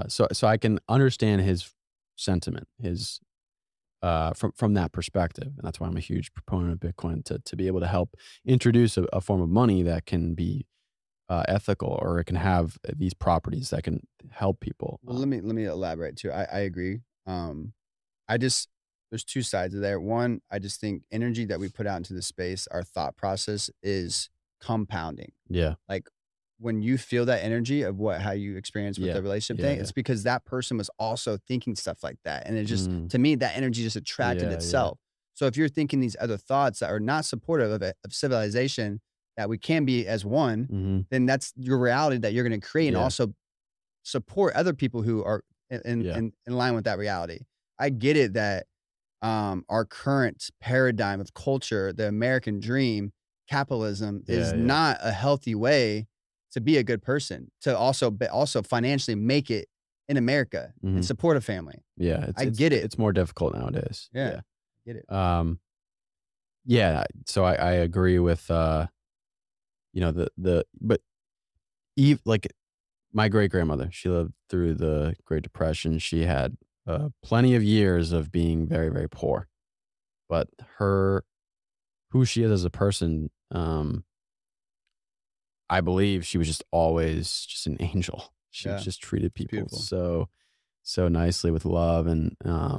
So I can understand his sentiment, his from that perspective, and that's why I'm a huge proponent of Bitcoin to be able to help introduce a form of money that can be ethical, or it can have these properties that can help people. Well, let me elaborate too. I agree. I just there's two sides of there. One, I just think energy that we put out into the space, our thought process is compounding. Yeah, Like when you feel that energy of how you experience with yeah, the relationship yeah, thing, yeah, it's because that person was also thinking stuff like that. And it just, mm, to me, that energy just attracted yeah, yeah, itself. So if you're thinking these other thoughts that are not supportive of civilization, that we can be as one, hmm, then that's your reality that you're going to create and yeah, also support other people who are yeah, in line with that reality. I get it that our current paradigm of culture, the American dream, capitalism is yeah, yeah, not a healthy way to be a good person, to also financially make it in America and hmm, support a family. yeah. I get it. It's more difficult nowadays. Yeah, Yeah, get it. um, yeah. So I agree with the but like my great grandmother, she lived through the Great Depression. She had plenty of years of being very, very poor, but who she is as a person, I believe she was just always just an angel. She was Yeah, just treated it's people beautiful. so nicely with love, and My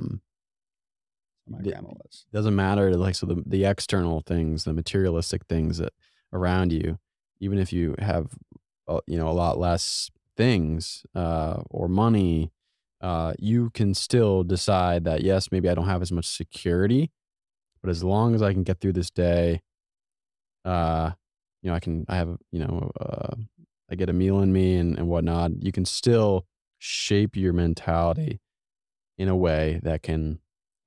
it grandma was. doesn't matter, like, so the external things, the materialistic things that around you, even if you have a lot less things or money, you can still decide that, yes, maybe I don't have as much security, but as long as I can get through this day, uh, I have, I get a meal in me and whatnot. You can still shape your mentality in a way that can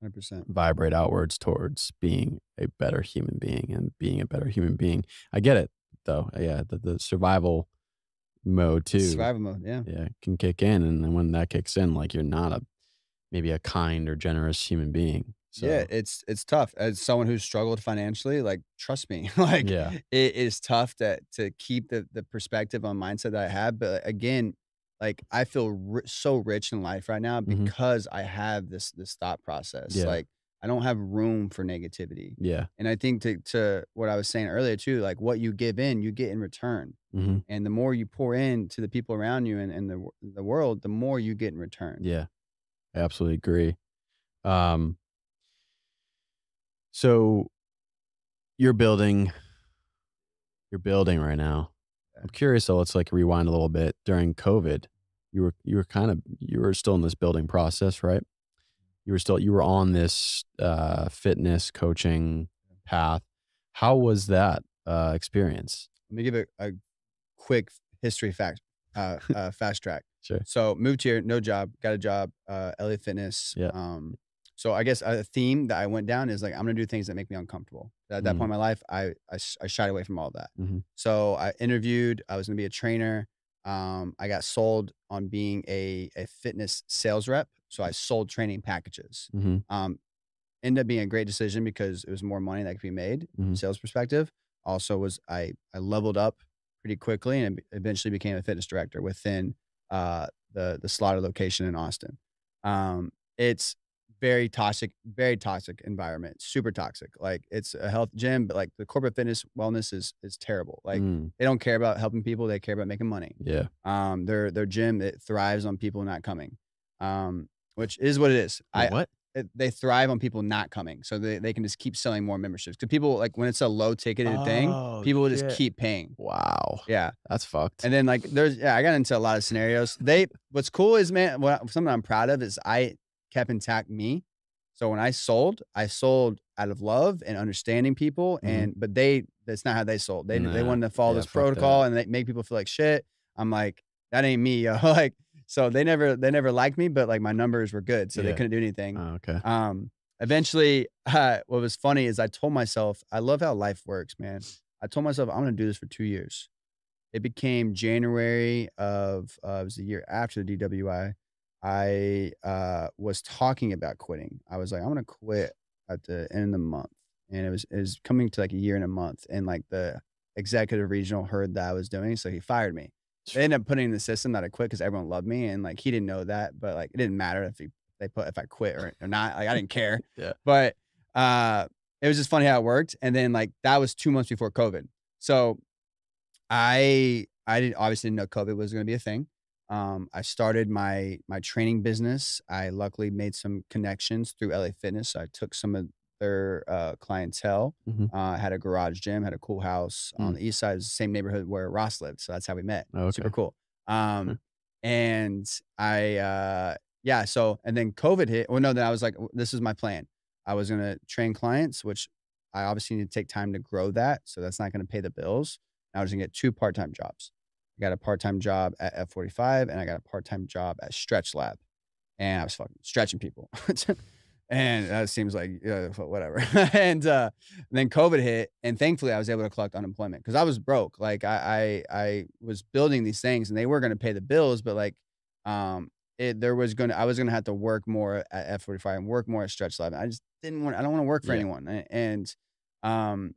100%. vibrate outwards towards being a better human being and being a better human being. I get it though. Yeah, the survival mode too. Survival mode, yeah. Yeah, can kick in, and then when that kicks in, like you're not a maybe a kind or generous human being. Yeah, So it's tough. As someone who's struggled financially, like, trust me, like, yeah. it is tough to keep the perspective on mindset that I have, but again, like, I feel so rich in life right now Hmm. because I have this thought process, Yeah. like, I don't have room for negativity, Yeah. and I think to what I was saying earlier too, like, what you give in, you get in return, Hmm. and the more you pour in to the people around you and the world, the more you get in return. Yeah. I absolutely agree. Um, so you're building you're building right now. I'm curious though, let's like rewind a little bit. During COVID, you were still in this building process, right? You were on this fitness coaching path. How was that experience? Let me give a quick history fact, fast track. Sure. So moved here, no job, got a job, LA Fitness. Yeah. So I guess a theme that I went down is like I'm gonna do things that make me uncomfortable. At that point in my life, I shied away from all that. Mm-hmm. So I interviewed. I was gonna be a trainer. I got sold on being a fitness sales rep. So I sold training packages. Mm-hmm. Ended up being a great decision because it was more money that could be made from Mm-hmm. a sales perspective. Also was I leveled up pretty quickly and eventually became a fitness director within the Slaughter location in Austin. It's very toxic environment, super toxic. Like it's a health gym, but like the corporate fitness wellness is terrible. Like Mm. they don't care about helping people, they care about making money. Yeah. Their gym, it thrives on people not coming. Which is what it is. Wait, what? They thrive on people not coming, so they can just keep selling more memberships. Because people like when it's a low ticketed thing, Oh people will just shit. keep paying. Wow. Yeah, That's fucked. and then like I got into a lot of scenarios. What's cool is man, something I'm proud of is I kept intact me. So when I sold out of love and understanding people, Mhm. but that's not how they sold. They Nah. wanted to follow Yeah, this fuck protocol that. and they make people feel like shit. I'm like that ain't me, yo. Like so they never liked me, but like my numbers were good, so they Yeah. couldn't do anything. Oh, okay. Eventually, what was funny is I told myself, I love how life works, man. I told myself I'm gonna do this for 2 years. It became January of it was the year after the DWI. I was talking about quitting. I was like, I'm gonna quit at the end of the month, and it was coming to like a year and a month, and like the executive regional heard that I was doing, so he fired me. They ended up putting in the system that I quit because everyone loved me, and like he didn't know that, but like it didn't matter if I quit or not. Like I didn't care, Yeah. but uh, it was just funny how it worked. And then like that was 2 months before COVID, so I didn't obviously didn't know COVID was gonna be a thing. I started my training business. I luckily made some connections through LA Fitness. So I took some of their clientele. Mhm. Had a garage gym, had a cool house on Mm. the east side, the same neighborhood where Ross lived. So that's how we met. Oh, Super okay. cool. Huh. And yeah, so and then COVID hit. Well, no, then I was like, this is my plan. I was gonna train clients, which I obviously need to take time to grow that. So that's not gonna pay the bills. I was gonna get 2 part-time jobs. I got a part-time job at F45 and I got a part-time job at Stretch Lab, and I was fucking stretching people. And that seems like, whatever. And then COVID hit, and thankfully, I was able to collect unemployment because I was broke. Like, I was building these things, and they were gonna pay the bills, but, like, I was gonna have to work more at F45 and work more at Stretch Lab. I don't wanna work for Yeah. anyone, um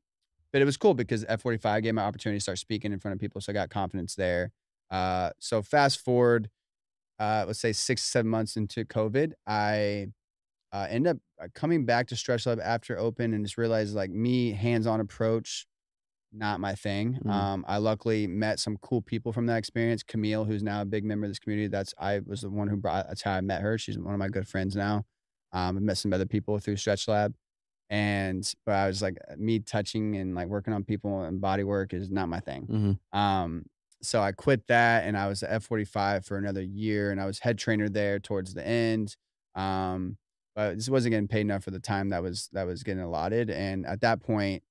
but it was cool because F45 gave me an opportunity to start speaking in front of people, so I got confidence there. So fast forward, let's say 6 to 7 months into COVID, I, ended up, coming back to Stretch Lab after open and just realized, like, me, hands-on approach, not my thing. Mm. I luckily met some cool people from that experience. Camille, who's now a big member of this community, I was the one that's how I met her. She's one of my good friends now. I met some other people through Stretch Lab. But I was like, me touching and like working on people and body work is not my thing. Mhm. So I quit that and I was at F45 for another year and I was head trainer there towards the end. Um, but this wasn't getting paid enough for the time that was getting allotted. And at that point,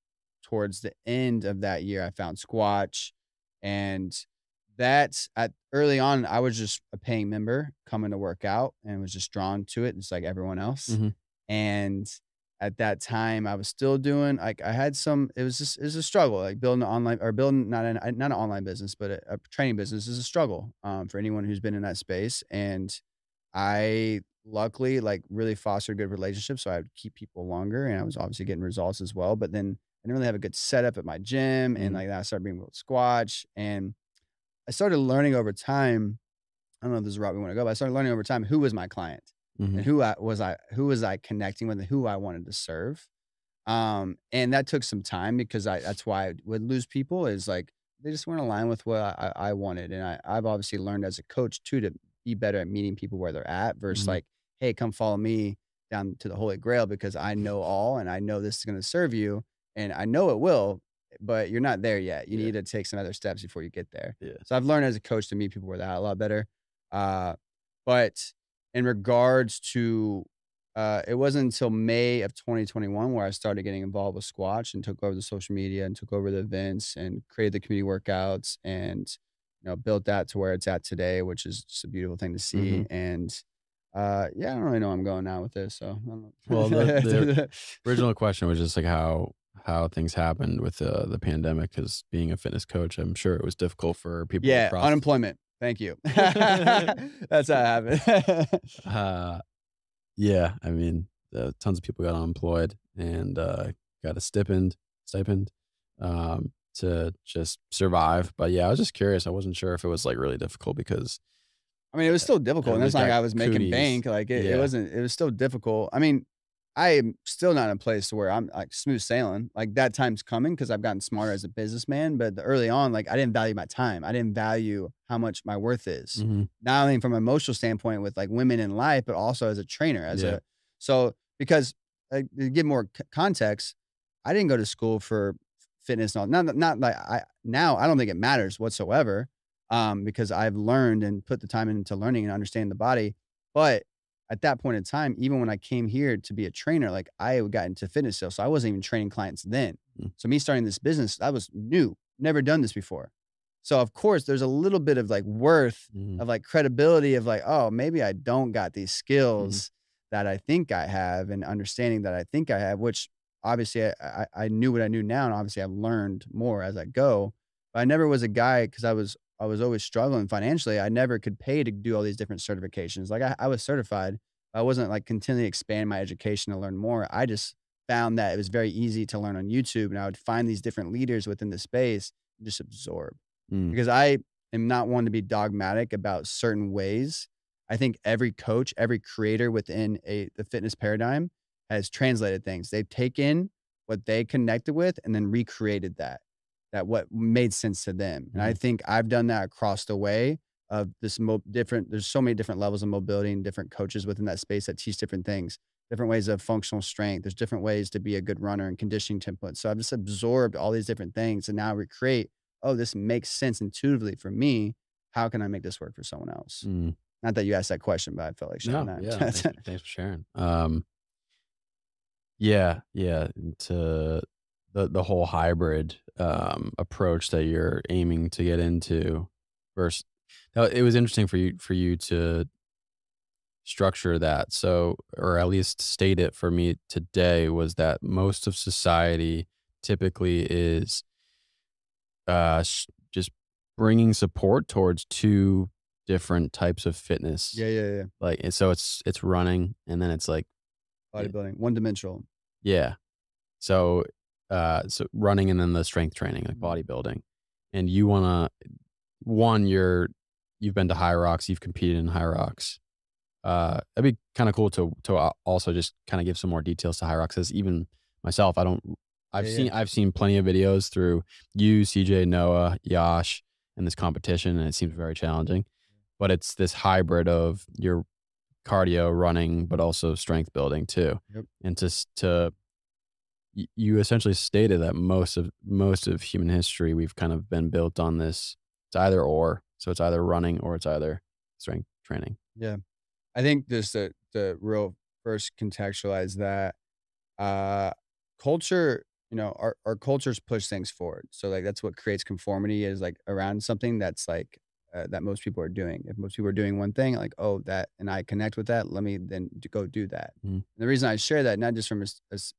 towards the end of that year, I found Squatch and That's at early on, I was just a paying member coming to work out and was just drawn to it just like everyone else. Mhm. And at that time, I was still doing like I had some it was a struggle, like building an online or building not an online business, but a training business is a struggle for anyone who's been in that space. And I luckily like really fostered good relationships. So I would keep people longer and I was obviously getting results as well. But then I didn't really have a good setup at my gym. And Mhm. like that, I started being with Squatch and I started learning over time. I don't know if this is the route we want to go, but I started learning over time who was my client and Mhm. who was I connecting with and who I wanted to serve. And that took some time because that's why I would lose people is like they just weren't aligned with what I wanted. And I've obviously learned as a coach too to be better at meeting people where they're at versus Mhm. like, hey, come follow me down to the Holy Grail because I know all and I know this is going to serve you and I know it will, but you're not there yet. You Yeah. need to take some other steps before you get there. Yeah. So I've learned as a coach to meet people where they're at a lot better. Uh, but in regards to it wasn't until May of 2021 where I started getting involved with Squatch and took over the social media and took over the events and created the community workouts and built that to where it's at today, which is just a beautiful thing to see. Mhm. And yeah, I don't really know where I'm going now with this. So I Well, the don't original question was just like how things happened with the pandemic. Because being a fitness coach, I'm sure it was difficult for people yeah, across. unemployment. Thank you. That's how it happened. uh, yeah, I mean, tons of people got unemployed and got a stipend to just survive. But yeah, I was just curious. I wasn't sure if it was like really difficult because I mean, it was still difficult, at and it's least not like got I was making cooties. bank, like, it Yeah. wasn't it was still difficult. I mean, I am still not in a place to where I'm, like, smooth sailing, like, that time's coming because 'cause I've gotten smarter as a businessman, but early on, like, I didn't value my time, I didn't value how much my worth is, Hmm. not only from an emotional standpoint with, like, women in life, but also as a trainer, as Yeah. a so because, to give more context, I didn't go to school for fitness and all not like I now, I don't think it matters whatsoever, because I've learned and put the time into learning and understanding the body. But at that point in time, even when I came here to be a trainer, like I got into fitness sales. So I wasn't even training clients then. So me starting this business, that was new, never done this before. So of course, there's a little bit of like worth Hmm. of like credibility of like, oh, maybe I don't got these Hmm. skills that I think I have and understanding that I think I have, which obviously I knew what I knew now. And obviously I've learned more as I go. But I never was a guy because I was always struggling financially. I never could pay to do all these different certifications. Like I was certified. I wasn't like continually expanding my education to learn more. I just found that it was very easy to learn on YouTube and I would find these different leaders within the space and just absorb. Mm. Because I am not one to be dogmatic about certain ways. I think every coach, every creator within the fitness paradigm has translated things. They've taken what they connected with and then recreated that what made sense to them. And I Mhm. think I've done that across the way of this different there's so many different levels of mobility and different coaches within that space that teach different things, different ways of functional strength. There's different ways to be a good runner and conditioning templates. So I've just absorbed all these different things and now recreate, oh, this makes sense intuitively for me. How can I make this work for someone else? Mm. Not that you asked that question, but I felt like sharing No, yeah, that. thanks for sharing. Yeah, yeah, to the whole hybrid, approach that you're aiming to get into versus it was interesting for you to structure that, so or at least state it for me today was that most of society typically is, just bringing support towards 2 different types of fitness, Yeah, yeah, yeah. like, and so it's running, and then it's like, eh Bodybuilding, one dimensional. yeah. So, so running and then the strength training, like Mhm. bodybuilding, and you wanna one, you've been to High Rocks, you've competed in High Rocks. It'd be kind of cool to also just kind of give some more details to High Rocks. As even myself, I don't. Yeah, yeah. I've seen plenty of videos through you, CJ, Noah, Yash, and this competition, and it seems very challenging. But it's this hybrid of your cardio, running, but also strength building too, Yep. and to you essentially stated that most of human history we've kind of been built on this. It's either or, so it's either running or it's either strength training. Yeah. I think just the real first contextualize that uh culture, our cultures push things forward. So like that's what creates conformity is like around something that's like that most people are doing. If most people are doing one thing, like, oh, that, and I connect with that, let me then go do that. Mhm. The reason I share that, not just from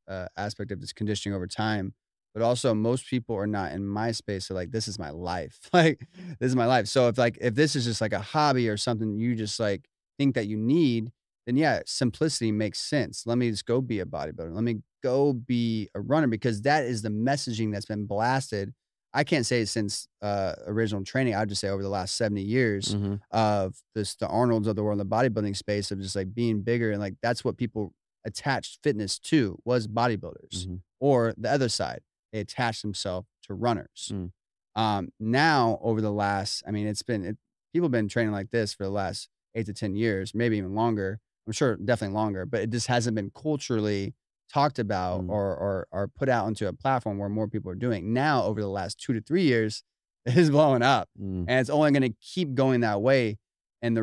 a aspect of this conditioning over time, but also most people are not in my space. So like, this is my life. Like, this is my life. So if this is just like a hobby or something you just like think that you need, then yeah, simplicity makes sense. Let me just go be a bodybuilder. Let me go be a runner, because that is the messaging that's been blasted. I can't say since original training. I'd just say over the last 70 years Mhm. of the Arnolds of the world in the bodybuilding space, of just like being bigger. And like, that's what people attached fitness to, was bodybuilders. Mhm. Or the other side, they attached themselves to runners. Mm. Now over the last, I mean, people have been training like this for the last 8 to 10 years, maybe even longer. I'm sure definitely longer, but it just hasn't been culturally talked about Mm. or put out into a platform where more people are doing. Now, over the last 2 to 3 years, it is blowing up, Mm. and it's only going to keep going that way. And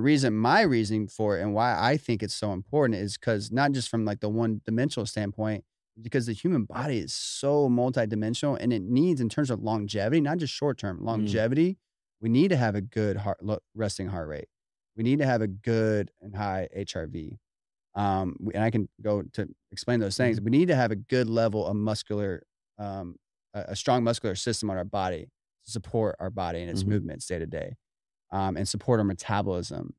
my reasoning for it and why I think it's so important is because not just from like the one dimensional standpoint, because the human body is so multidimensional, and it needs, in terms of longevity, not just short term Mm. longevity, we need to have a good resting heart rate. We need to have a good and high HRV. And I can go to explain those things. Mhm. We need to have a good level of um, a strong muscular system on our body to support our body and its Mhm. movements day to day, and support our metabolism.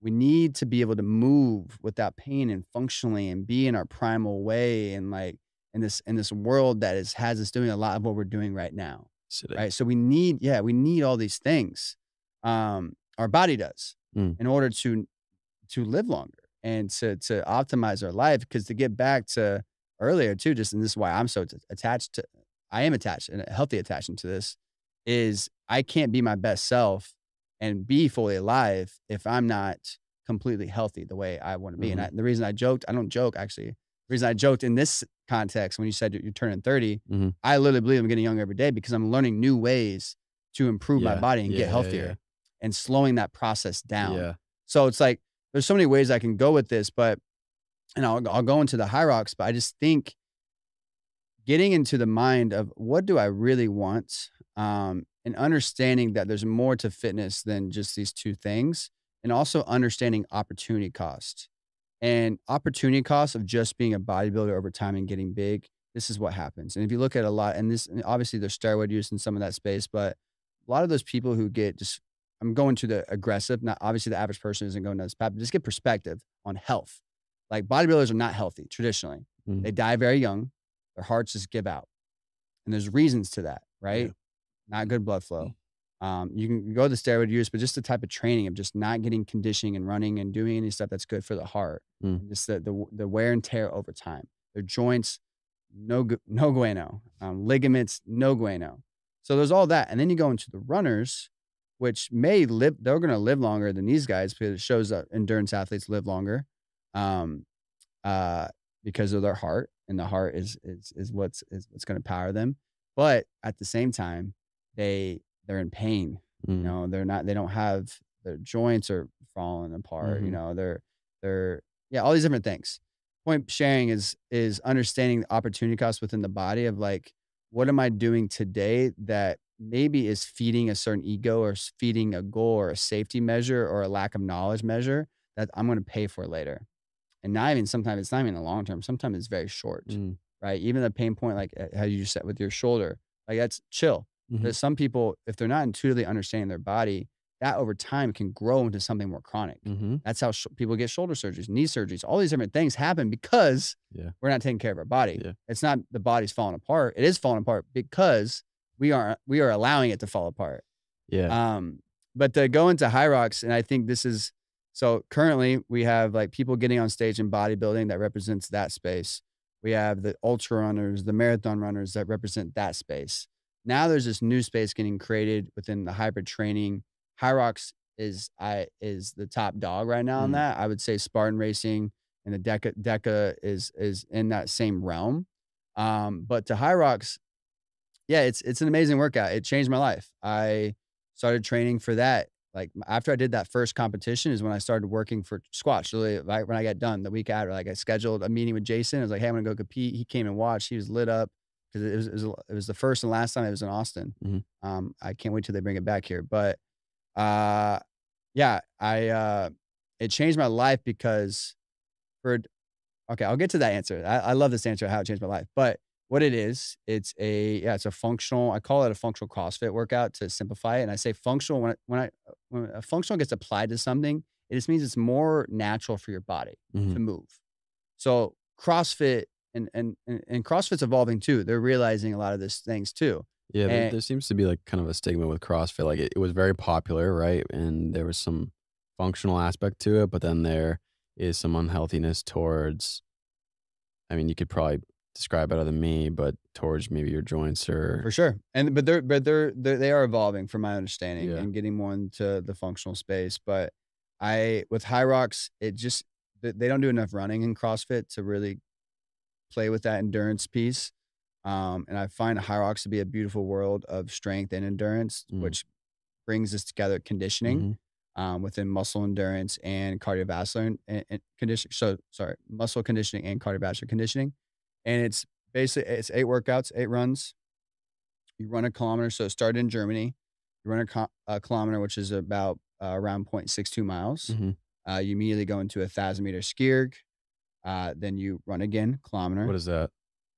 We need to be able to move without pain and functionally and be in our primal way, and like in this world that has us doing a lot of what we're doing right now. Sitting. Right. So we need all these things. Our body does, Mm. in order to live longer and to optimize our life. Because to get back to earlier too, just, and this is why I'm so attached to, I am attached, and a healthy attachment to this is, I can't be my best self and be fully alive if I'm not completely healthy the way I want to be. And Mhm. the reason I joked, I don't joke actually. The reason I joked in this context when you said you're turning 30, Mhm. I literally believe I'm getting younger every day, because I'm learning new ways to improve my Yeah. body and get Yeah, yeah, yeah. healthier, and slowing that process down. Yeah. So it's like, there's so many ways I can go with this, but, and I'll go into the high rocks, but I just think getting into the mind of what do I really want, and understanding that there's more to fitness than just these two things, and also understanding opportunity cost and opportunity cost of just being a bodybuilder over time and getting big. This is what happens. And if you look at a lot, and obviously there's steroid use in some of that space, but a lot of those people who get just, I'm going to the aggressive, not obviously the average person isn't going down this path, but just get perspective on health. Like, bodybuilders are not healthy traditionally. Mhm. They die very young. Their hearts just give out. And there's reasons to that, Yeah. right? Not good blood flow. You can go the steroid use, but just the type of training of just not getting conditioning and running and doing any stuff that's good for the heart, Mm. and just the wear and tear over time. Their joints, no bueno. Ligaments, no bueno. So there's all that, and then you go into the runners, which may live. They're going to live longer than these guys, because it shows that endurance athletes live longer, um, uh, because of their heart, and the heart is what's going to power them. But at the same time, they're in pain. You Mm. know, they don't have, their joints are falling apart. You Mhm. know, they're yeah, all these different things. Point sharing is understanding the opportunity cost within the body of like, what am I doing today that maybe is feeding a certain ego, or feeding a goal, or a safety measure, or a lack of knowledge measure that I'm going to pay for later. And not even, sometimes it's not even the long term. Sometimes it's very short, Mm. right? Even the pain point, like how you just said with your shoulder, like that's chill. Mhm. There's some people, if they're not intuitively understanding their body, that over time can grow into something more chronic. Mhm. That's how people get shoulder surgeries, knee surgeries, all these different things happen because Yeah. we're not taking care of our body. Yeah. It's not the body's falling apart. It is falling apart because we are allowing it to fall apart. Yeah. But to go into high rocks, and I think this is, so currently we have like people getting on stage in bodybuilding that represents that space. We have the ultra runners, the marathon runners that represent that space. Now there's this new space getting created within the hybrid training. High rocks is the top dog right now on Mm. that. I would say Spartan racing and the Deca is in that same realm. But to high rocks, yeah, it's an amazing workout. It changed my life. I started training for that. Like, after I did that first competition is when I started working for Squatch. Really, like when I got done the week after, like I scheduled a meeting with Jason. I was like, "Hey, I'm gonna go compete." He came and watched. He was lit up because it was the first and last time it was in Austin. Mhm. I can't wait till they bring it back here. But Yeah, it changed my life because for okay, I'll get to that answer. I love this answer, how it changed my life. But what it is, it's a functional, I call it a functional CrossFit workout to simplify it. And I say functional when a functional gets applied to something, it just means it's more natural for your body Mhm. to move. So CrossFit and CrossFit's evolving too. They're realizing a lot of these things too. Yeah, And there seems to be, like, kind of a stigma with CrossFit, like, it was very popular, right? And there was some functional aspect to it, but then there is some unhealthiness towards I mean, you could probably describe better than me, but towards maybe your joints for or sure. And they are evolving from my understanding yeah. and getting more into the functional space. But I with High Rocks, they don't do enough running in CrossFit to really play with that endurance piece. And I find High Rocks to be a beautiful world of strength and endurance, Mm, which brings us together conditioning mhm. within muscle endurance and cardiovascular and conditioning. So sorry, muscle conditioning and cardiovascular conditioning. And it's 8 workouts, 8 runs. You run a kilometer. So it started in Germany. You run a kilometer, which is about around 0.62 miles. Mhm. You immediately go into 1,000 meter ski erg. Then you run again, What kilometer, is that?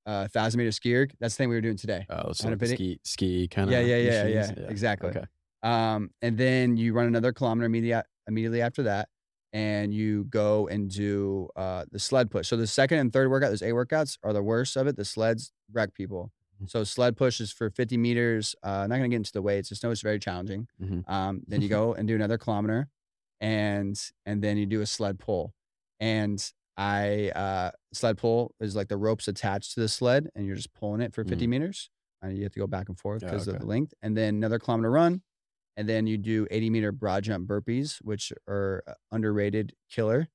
1,000 meter ski erg. That's the thing we were doing today. Oh, so like the 150. ski Yeah, kinda yeah, yeah, machines? yeah, Yeah. exactly. Okay. And then you run another kilometer immediately after that, and you go and do the sled push. So the second and third workout, those 8 workouts are the worst of it. The sleds wreck people. Mm, So sled push is for 50 meters. Not gonna get into the weights. Just know it's very challenging. mhm. Then you go and do another kilometer, and then you do a sled pull. And sled pull is like the ropes attached to the sled, and you're just pulling it for 50 Mm. meters. And you have to go back and forth Yeah, because of okay. the length. And then another kilometer run, and then you do 80-meter broad jump burpees, which are underrated killer.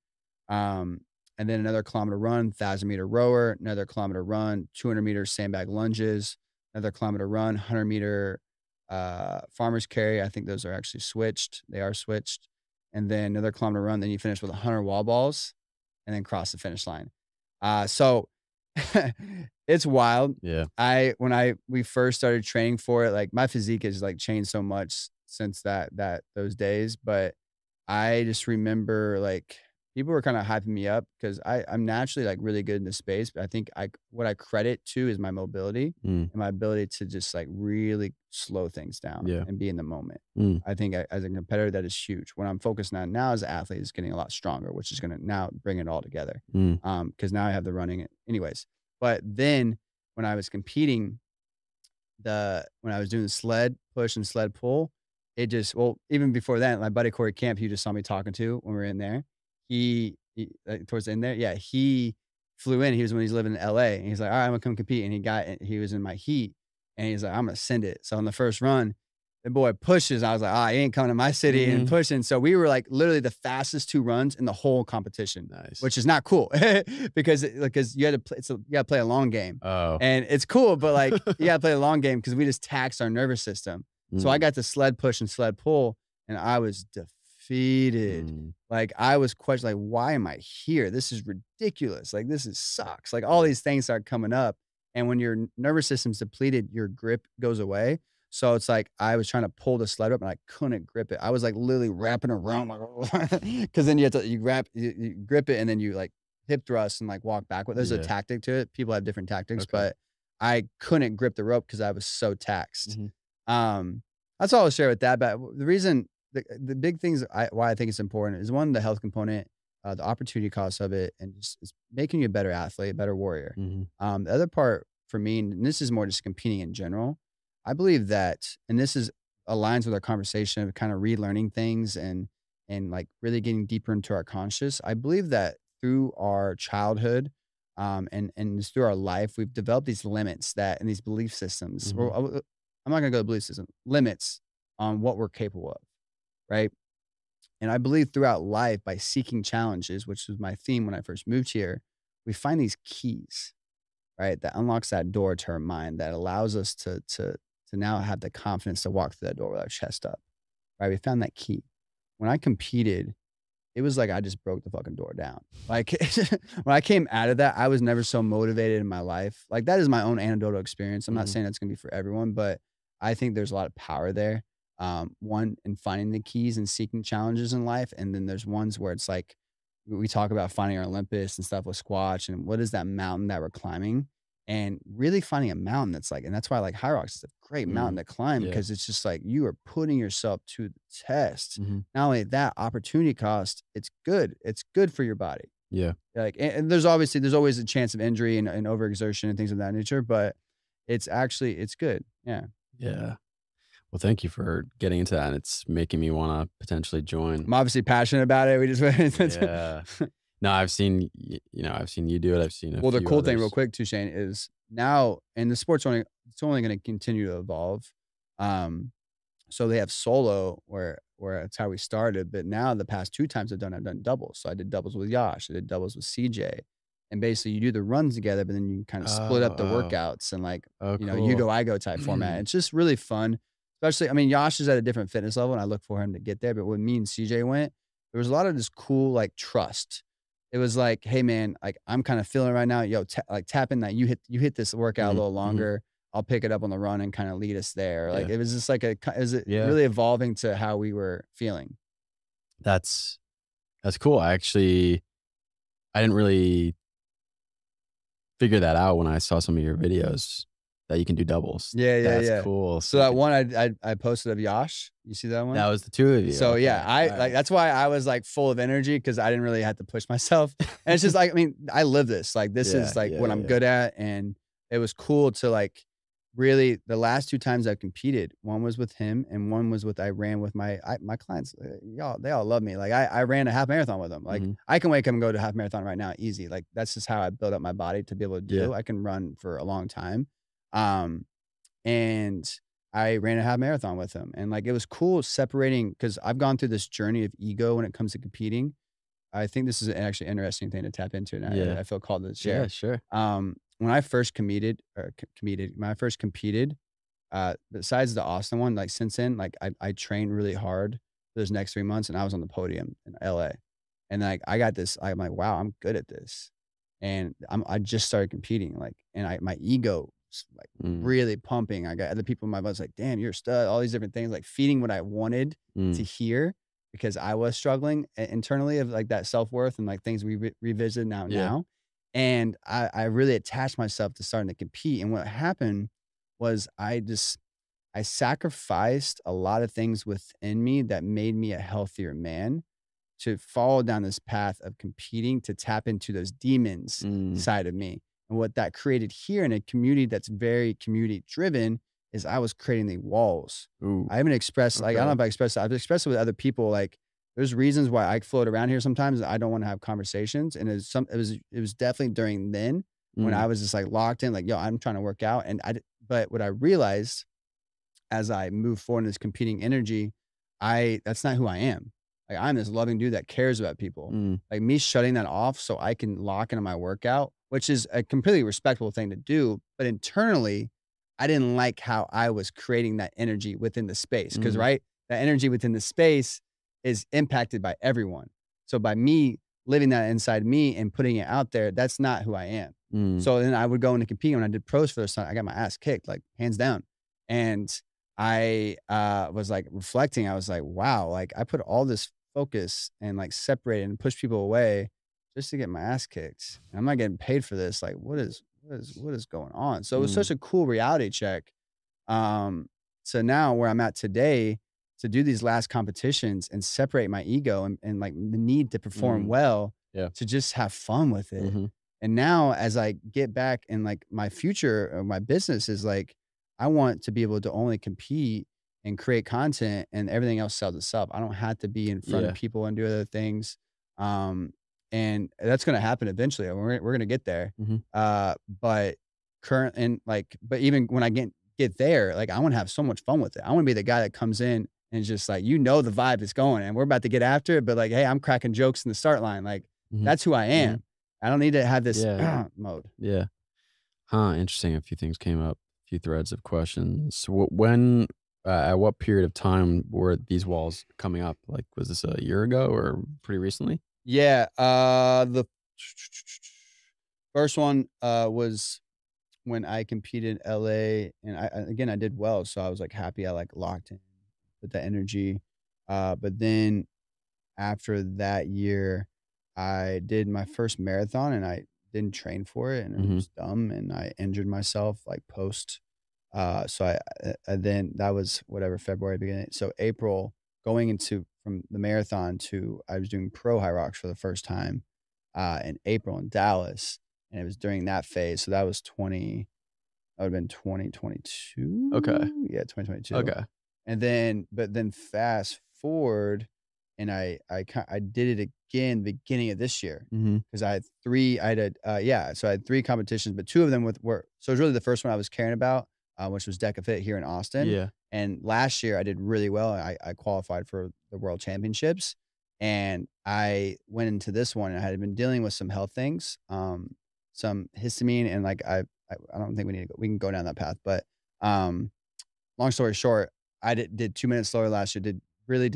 Um, and then another kilometer run, 1,000-meter rower, another kilometer run, 200-meter sandbag lunges, another kilometer run, 100-meter farmer's carry. I think those are actually switched. They are switched. And then another kilometer run. Then you finish with 100 wall balls, and then cross the finish line. So it's wild. Yeah. When we first started training for it, like my physique has like changed so much since those days. But I just remember like people were kind of hyping me up because I'm naturally like really good in this space. But I think what I credit to is my mobility Mm. and my ability to just like really slow things down Yeah. and be in the moment. Mm. I think as a competitor, that is huge. What I'm focused on now as an athlete is getting a lot stronger, which is going to now bring it all together. Mm. Because now I have the running anyways. But then when I was competing, when I was doing the sled push and sled pull, even before that, my buddy Corey Camp, he just saw me talking to when we were in there. He towards the end there, yeah, he flew in. He was when he's living in LA, and he's like, "All right, I'm gonna come compete." And he was in my heat, and he's like, "I'm gonna send it." So on the first run, the boy pushes. I was like, "Ah, he ain't coming to my city," and Mhm. pushing. So we were like literally the fastest 2 runs in the whole competition, Nice. which is not cool because you had to play. You got to play a long game, Oh. and it's cool, but like you got to play a long game because we just taxed our nervous system. So I Mm. got to sled push and sled pull, and I was defeated. Mm. Like I was questioning, like, why am I here? This is ridiculous. Like sucks. Like all Yeah. these things start coming up, and when your nervous system's depleted, your grip goes away. So it's like I was trying to pull the sled up and I couldn't grip it. I was like literally wrapping around because then you grip it and then you like hip thrust and like walk backward. There's a Yeah. tactic to it. People have different tactics, Okay. but I couldn't grip the rope because I was so taxed. Mhm. Um, that's all I'll share with that. But the big things why I think it's important is one, the health component, the opportunity cost of it, and just it's making you a better athlete, a better warrior. Mhm. The other part for me, and this is more just competing in general, I believe that, and this is aligns with our conversation of kind of relearning things and like really getting deeper into our conscious. I believe that through our childhood, and just through our life, we've developed these limits that and these belief systems. Mhm. Well, I'm not gonna go to belief system limits on what we're capable of, right? And I believe throughout life, by seeking challenges, which was my theme when I first moved here, we find these keys, right? That unlocks that door to our mind that allows us to now have the confidence to walk through that door with our chest up, right? We found that key. When I competed, it was like I just broke the fucking door down. Like when I came out of that, I was never so motivated in my life. Like that is my own anecdotal experience. I'm not Mhm. saying that's gonna be for everyone, but I think there's a lot of power there. One in finding the keys and seeking challenges in life. And then there's ones where it's like, we talk about finding our Olympus and stuff with Squatch and what is that mountain that we're climbing and really finding a mountain that's like, and that's why I like High Rocks. It's a great mountain to climb Yeah. because it's just like you are putting yourself to the test. Mhm. Not only that, opportunity cost, it's good. It's good for your body. Yeah. Like, and there's always a chance of injury and overexertion and things of that nature, but it's actually, it's good. Yeah. Yeah. Well, thank you for getting into that, and it's making me wanna potentially join. I'm obviously passionate about it. We just, Yeah. No, I've seen I've seen you do it, I've seen a well, the few cool thing real others. quick too, Shane, is now, and the sport's only going to continue to evolve. Um, so they have solo where that's how we started, but now the past 2 times I've done doubles. So I did doubles with Yash, I did doubles with CJ. And basically you do the runs together, but then you kind of split Oh, up the oh. workouts and like, Oh, you cool. go, I go type format. It's just really fun. Especially, I mean, Yash is at a different fitness level and I look for him to get there. But when me and CJ went, there was a lot of this cool like trust. It was like, hey man, like I'm kind of feeling it right now. Yo, like tap in that you hit this workout a Mhm, little mhm. longer. I'll pick it up on the run and kind of lead us there. Like Yeah. it was just like it was Yeah. really evolving to how we were feeling. That's that's cool. I didn't really figure that out when I saw some of your videos that you can do doubles. Yeah, yeah, That's yeah. cool. So So you that could one I posted of Yash. You see that one? that was the 2 of you. So yeah, Okay. I like Alright. that's why I was like full of energy because I didn't really have to push myself. And it's just like, I mean, I live this. Like this Yeah, is like yeah, what yeah, I'm yeah. good at. And it was cool to like really the last 2 times I competed, one was with him and one was with I ran with my clients. They all love me. Like I ran a half marathon with them. Like Mhm. I can wake up and go to a half marathon right now, easy. Like that's just how I built up my body to be able to Yeah. do. I can run for a long time. Um, and I ran a half marathon with him, and, like, it was cool separating because 'cause I've gone through this journey of ego when it comes to competing. I think this is an actually interesting thing to tap into, and Yeah. I feel called to Yeah, share. sure. When I first when I first competed, besides the Austin one, like, since then, like, I trained really hard for those next 3 months, and I was on the podium in LA, and, like, I'm like, "Wow, I'm good at this," and I just started competing, like, and my ego was, like, Mm, really pumping. I got other people in my buzz like, "Damn, you're a stud," all these different things, like, feeding what I wanted to mm. hear because I was struggling internally of, like, that self-worth and, like, things we revisit Yeah. now, and I really attached myself to starting to compete, and what happened was I sacrificed a lot of things within me that made me a healthier man to follow down this path of competing to tap into those demons Mm. side of me. And what that created here in a community that's very community driven is I was creating the walls. Ooh, I haven't expressed like I don't know okay. if I expressed it. I've expressed it with other people. Like there's reasons why I float around here sometimes. I don't want to have conversations. And it was definitely during then when Mm, I was just like locked in, like, yo, I'm trying to work out. But what I realized as I move forward in this competing energy, that's not who I am. Like I'm this loving dude that cares about people. mm. Like me shutting that off so I can lock into my workout, which is a completely respectable thing to do. But internally, I didn't like how I was creating that energy within the space. Cause Mhm. right, that energy within the space is impacted by everyone. So by me living that inside me and putting it out there, that's not who I am. Mm. So then I would go into compete when I did pros for the time. I got my ass kicked, like hands down. And I, was, like, reflecting, I was like, "Wow," like, I put all this focus and, like, separated and pushed people away just to get my ass kicked, and I'm not getting paid for this, like, what is going on? So it was Mm. such a cool reality check, um, so now where I'm at today, to do these last competitions and separate my ego and, like, the need to perform Mm. well, Yeah. to just have fun with it, Mhm. and now as I get back and, like, my future of my business is, like, I want to be able to only compete and create content and everything else sells itself. I don't have to be in front of Yeah. people and do other things. Um, and that's going to happen eventually. We're going to get there. Mhm. But but even when I get there, like I want to have so much fun with it. I want to be the guy that comes in and just like, the vibe is going and we're about to get after it. But like, hey, I'm cracking jokes in the start line. Like Mhm. that's who I Mhm. am. I don't need to have this Yeah. mode. Yeah. Huh, interesting. A few things came up, a few threads of questions. When, at what period of time were these walls coming up? Like, was this a year ago or pretty recently? Yeah, the first one, was when I competed in LA, and again, I did well, so I was, like, happy I, like, locked in with the energy. But then after that year, I did my first marathon and I didn't train for it and it Mhm. was dumb and I injured myself like post. So then that was whatever February beginning. So April going into from the marathon to I was doing pro high rocks for the first time in April in Dallas, and it was during that phase. So that was 20. That would have been Okay. 2022. Yeah, 2022. Okay. And then but then fast forward, and I did it again beginning of this year Mhm. because I had yeah, so I had 3 competitions, but 2 of them were so it was really the first one I was caring about, which was Deca Fit here in Austin, Yeah. and last year I did really well. I qualified for the world championships, and I went into this one and I had been dealing with some health things, some histamine and, like, I don't think we need to go we can go down that path, but, um long story short, I did 2 minutes slower last year, did really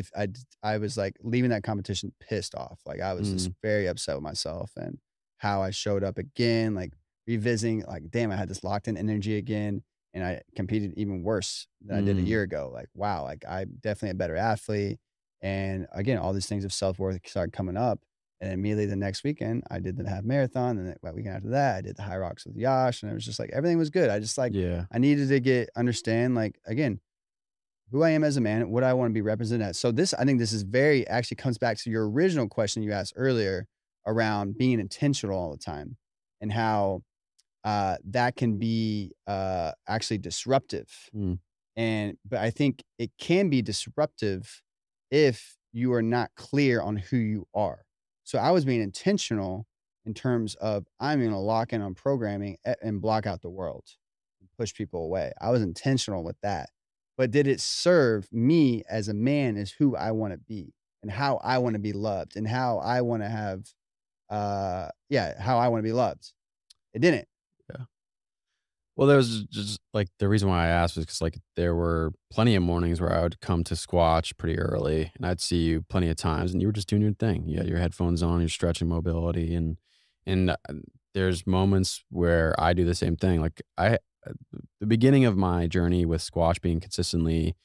I was, like, leaving that competition pissed off, like, I was just Mm. very upset with myself and how I showed up again, like, revisiting, like, damn, I had this locked in energy again, and I competed even worse than I did a Mm. year ago, like, wow, like, I'm definitely a better athlete, and again, all these things of self-worth started coming up, and immediately the next weekend, I did the half marathon, and the weekend after that, I did the high rocks with Yash, and it was just, like, everything was good, I just, like, Yeah. I needed to understand, like, again, who I am as a man, what I want to be represented as. So I think this is very actually comes back to your original question you asked earlier around being intentional all the time and how that can be actually disruptive. Mm. But I think it can be disruptive if you are not clear on who you are. So I was being intentional in terms of I'm going to lock in on programming and block out the world and push people away. I was intentional with that. But did it serve me as a man as who I want to be and how I want to be loved and how I want to have how I want to be loved? It didn't. Yeah. Well, there was just like the reason why I asked was because like there were plenty of mornings where I would come to Squatch pretty early and I'd see you plenty of times and you were just doing your thing. You had your headphones on, you're stretching mobility and there's moments where I do the same thing. Like the beginning of my journey with Squatch being consistently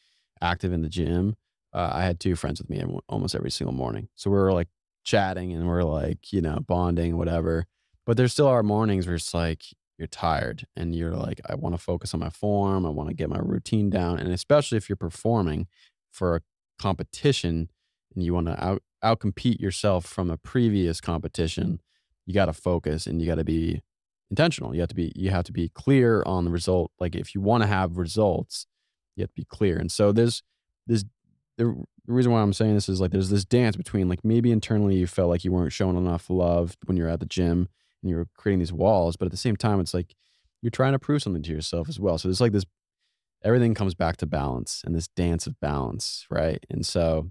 active in the gym, I had 2 friends with me almost every single morning. So we were like chatting and we're like, you know, bonding, whatever. But there still are mornings where it's like you're tired and you're like, I want to focus on my form. I want to get my routine down. And especially if you're performing for a competition and you want to outcompete yourself from a previous competition, you got to focus and you got to be intentional. You have to be clear on the result. Like if you want to have results, you have to be clear. And so this the reason why I'm saying this is like there's this dance between like maybe internally you felt like you weren't showing enough love when you're at the gym and you were creating these walls, but at the same time it's like you're trying to prove something to yourself as well. So there's like this everything comes back to balance and this dance of balance, right? And so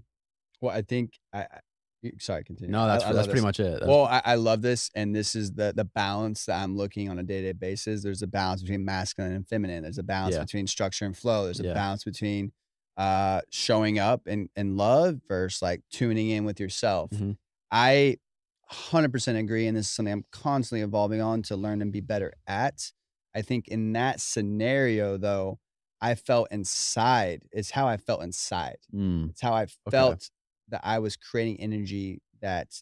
Well, I think sorry, continue. no, I that's love pretty this. much it. That's Well, I love this, and this is the balance that I'm looking on a day-to-day basis. There's a balance between masculine and feminine. There's a balance yeah, between structure and flow. There's a yeah. balance between showing up and love versus like tuning in with yourself. Mhm. I 100% agree, and this is something I'm constantly evolving on to learn and be better at. I think in that scenario, though, I felt inside. It's how I felt inside. Mm, It's how I okay. felt that I was creating energy that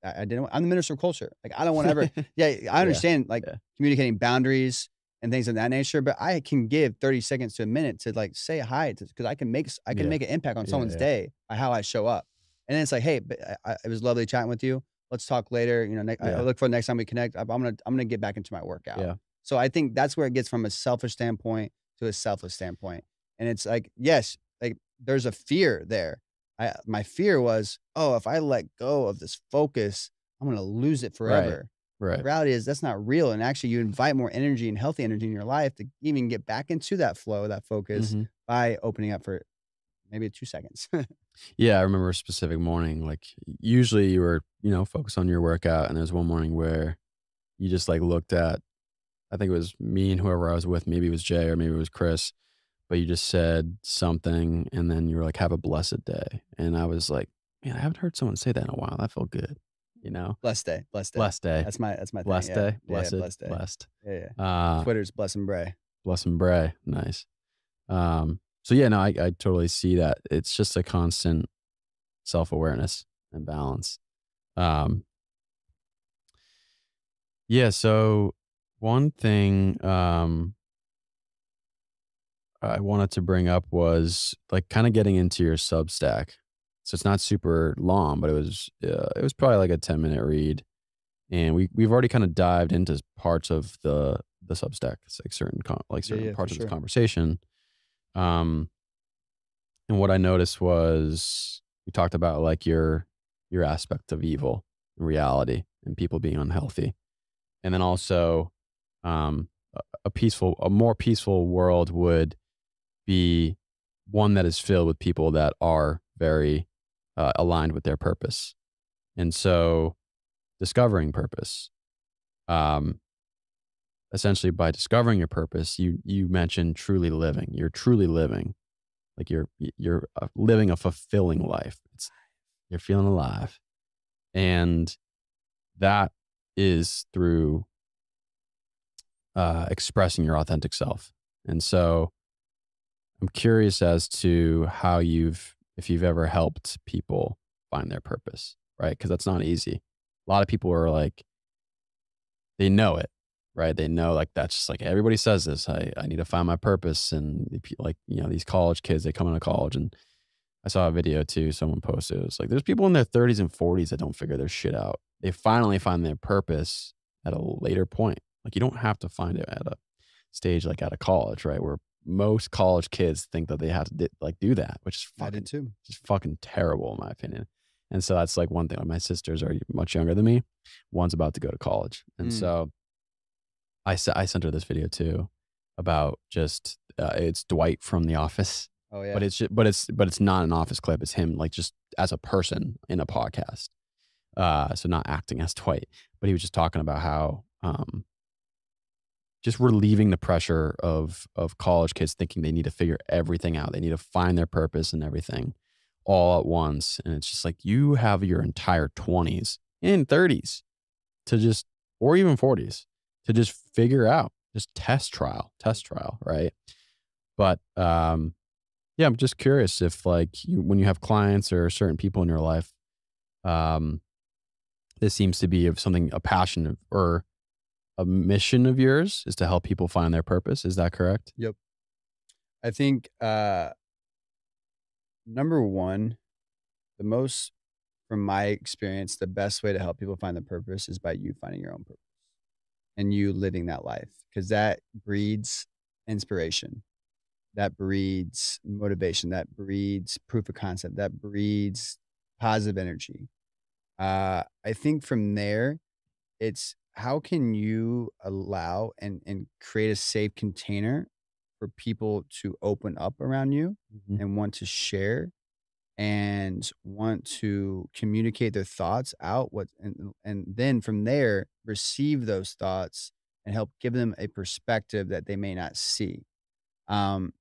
I didn't I'm the minister of culture. Like, I don't wanna ever yeah, I Yeah, understand, like, yeah, communicating boundaries and things of that nature, but I can give 30 seconds to a minute to, like, say hi because I can yeah, make an impact on yeah, someone's yeah, day by how I show up. And then it's like, "Hey, but it was lovely chatting with you. Let's talk later, you know, I yeah, look for the next time we connect. I'm gonna get back into my workout." yeah. So I think that's where it gets from a selfish standpoint to a selfless standpoint. And it's like, yes, like, there's a fear there. My fear was, "Oh, if I let go of this focus, I'm gonna lose it Right, forever." The right. reality is that's not real, and actually you invite more energy and healthy energy in your life to even get back into that flow, that focus Mhm. by opening up for maybe 2 seconds. Yeah, I remember a specific morning, like, usually you were, you know, focused on your workout, and there's one morning where you just, like, looked at I think it was me and whoever I was with, maybe it was Jay or maybe it was Chris, but you just said something, and then you were like, "Have a blessed day," and I was like, "Man, I haven't heard someone say that in a while, that felt good," you know? Blessed day, blessed day. Blessed day, That's my thing, blessed yeah. day, Yeah, blessed, blessed day. blessed. Yeah, yeah. Uh, Twitter's bless and Bray. bless and Bray, nice. Um So yeah, no, I totally see that. It's just a constant self-awareness and balance. Um, yeah, so one thing I wanted to bring up was like kind of getting into your Substack. So it's not super long, but it was probably like a 10-minute read. And we've already kind of dived into parts of the Substack, it's like Yeah, certain yeah, for parts of this sure. conversation. Um, and what I noticed was you talked about like your aspect of evil and reality and people being unhealthy. And then also a more peaceful world would be one that is filled with people that are very aligned with their purpose. And so discovering purpose, um, essentially by discovering your purpose, you mentioned truly living. You're truly living, like you're living a fulfilling life. You're feeling alive, and that is through expressing your authentic self. And so I'm curious as to how if you've ever helped people find their purpose, right? Because that's not easy. A lot of people are like, they know it, right? They know like that's just like everybody says this. I need to find my purpose, and like these college kids, they come into college, and I saw a video too. Someone posted it was like there's people in their 30s and 40s that don't figure their shit out. They finally find their purpose at a later point. Like you don't have to find it at a stage like out of college, right? Where most college kids think that they have to do that, which is I did too. just fucking terrible in my opinion. And so that's like one thing. Like my sisters are much younger than me. One's about to go to college, and Mm. so I sent her this video too about just it's Dwight from The Office, Oh but yeah. it's not an office clip. It's him like just as a person in a podcast. So not acting as Dwight, but he was just talking about how just relieving the pressure of college kids thinking they need to figure everything out. They need to find their purpose and everything all at once. And it's just like you have your entire 20s and 30s to just, or even 40s to just figure out, just test trial, right? But yeah, I'm just curious if like when you have clients or certain people in your life, um, this seems to be of something, a passion or a mission of yours is to help people find their purpose. Is that correct? Yep. I think number one, the most from my experience, the best way to help people find their purpose is by you finding your own purpose and you living that life because that breeds inspiration, that breeds motivation, that breeds proof of concept, that breeds positive energy. I think from there, it's how can you allow and create a safe container for people to open up around you Mhm. and want to share and want to communicate their thoughts out and then from there receive those thoughts and help give them a perspective that they may not see. Um,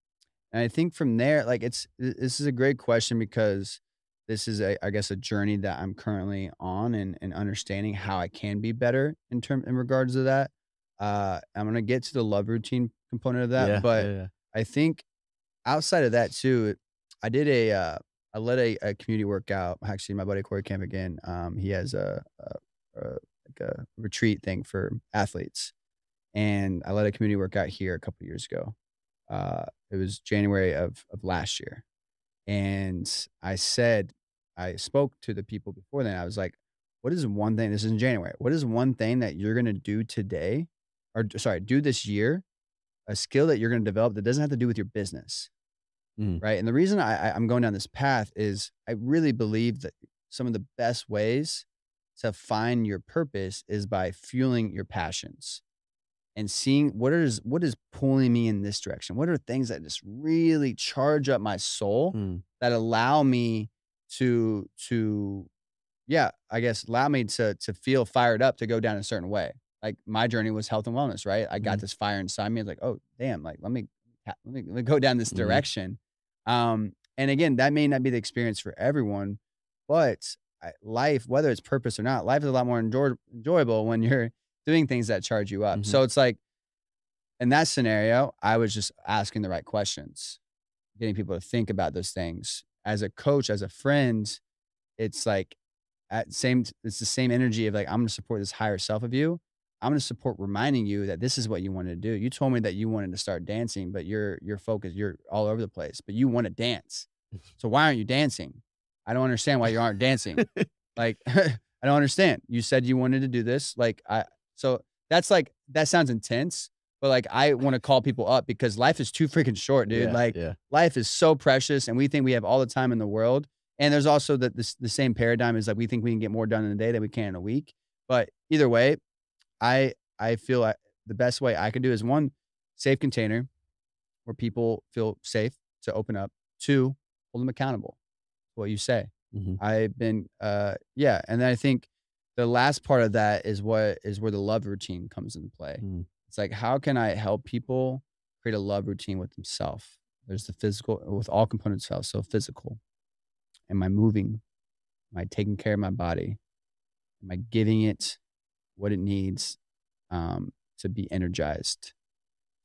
and I think from there, like this is a great question because this is I guess a journey that I'm currently on and understanding how I can be better in regards to that. I'm gonna get to the love routine component of that, Yeah, but yeah, yeah. I think outside of that too, I did I led a community workout. Actually, my buddy Corey Camp again. He has a like a retreat thing for athletes, and I led a community workout here a couple years ago. It was January of last year, and I spoke to the people before then. I was like, "What is one thing?" This is in January. What is one thing that you're gonna do today, or sorry, do this year? A skill that you're gonna develop that doesn't have to do with your business, Mhm, right? And the reason I'm going down this path is I really believe that some of the best ways to find your purpose is by fueling your passions and seeing what is pulling me in this direction. What are things that just really charge up my soul mm, that allow me to yeah, I guess allow me to feel fired up to go down a certain way. Like my journey was health and wellness, right? I got mhm, this fire inside me. I was like, oh damn, like let me go down this mhm, direction. And again, that may not be the experience for everyone, but life, whether it's purpose or not, life is a lot more enjoyable when you're doing things that charge you up. mhm, So it's like in that scenario, I was just asking the right questions, getting people to think about those things. As a coach, as a friend, it's like it's the same energy of like, I'm gonna support this higher self of you. I'm gonna support reminding you that this is what you want to do. You told me that you wanted to start dancing, but you're focused, you're all over the place, but you want to dance. So why aren't you dancing? I don't understand why you aren't dancing. Like, I don't understand. You said you wanted to do this. Like, so that's like, that sounds intense, but like, I want to call people up because life is too freaking short, dude. Yeah, Like, yeah. life is so precious and we think we have all the time in the world. And there's also the same paradigm is like, we think we can get more done in a day than we can in a week. But either way, I feel like the best way I can do is one, safe container where people feel safe to open up. Two, hold them accountable. What you say. Mhm. I've been, yeah. And then I think the last part of that is where the love routine comes into play. Mm. It's like, how can I help people create a love routine with themselves? There's the physical with all components of health. So physical. Am I moving? Am I taking care of my body? Am I giving it what it needs to be energized,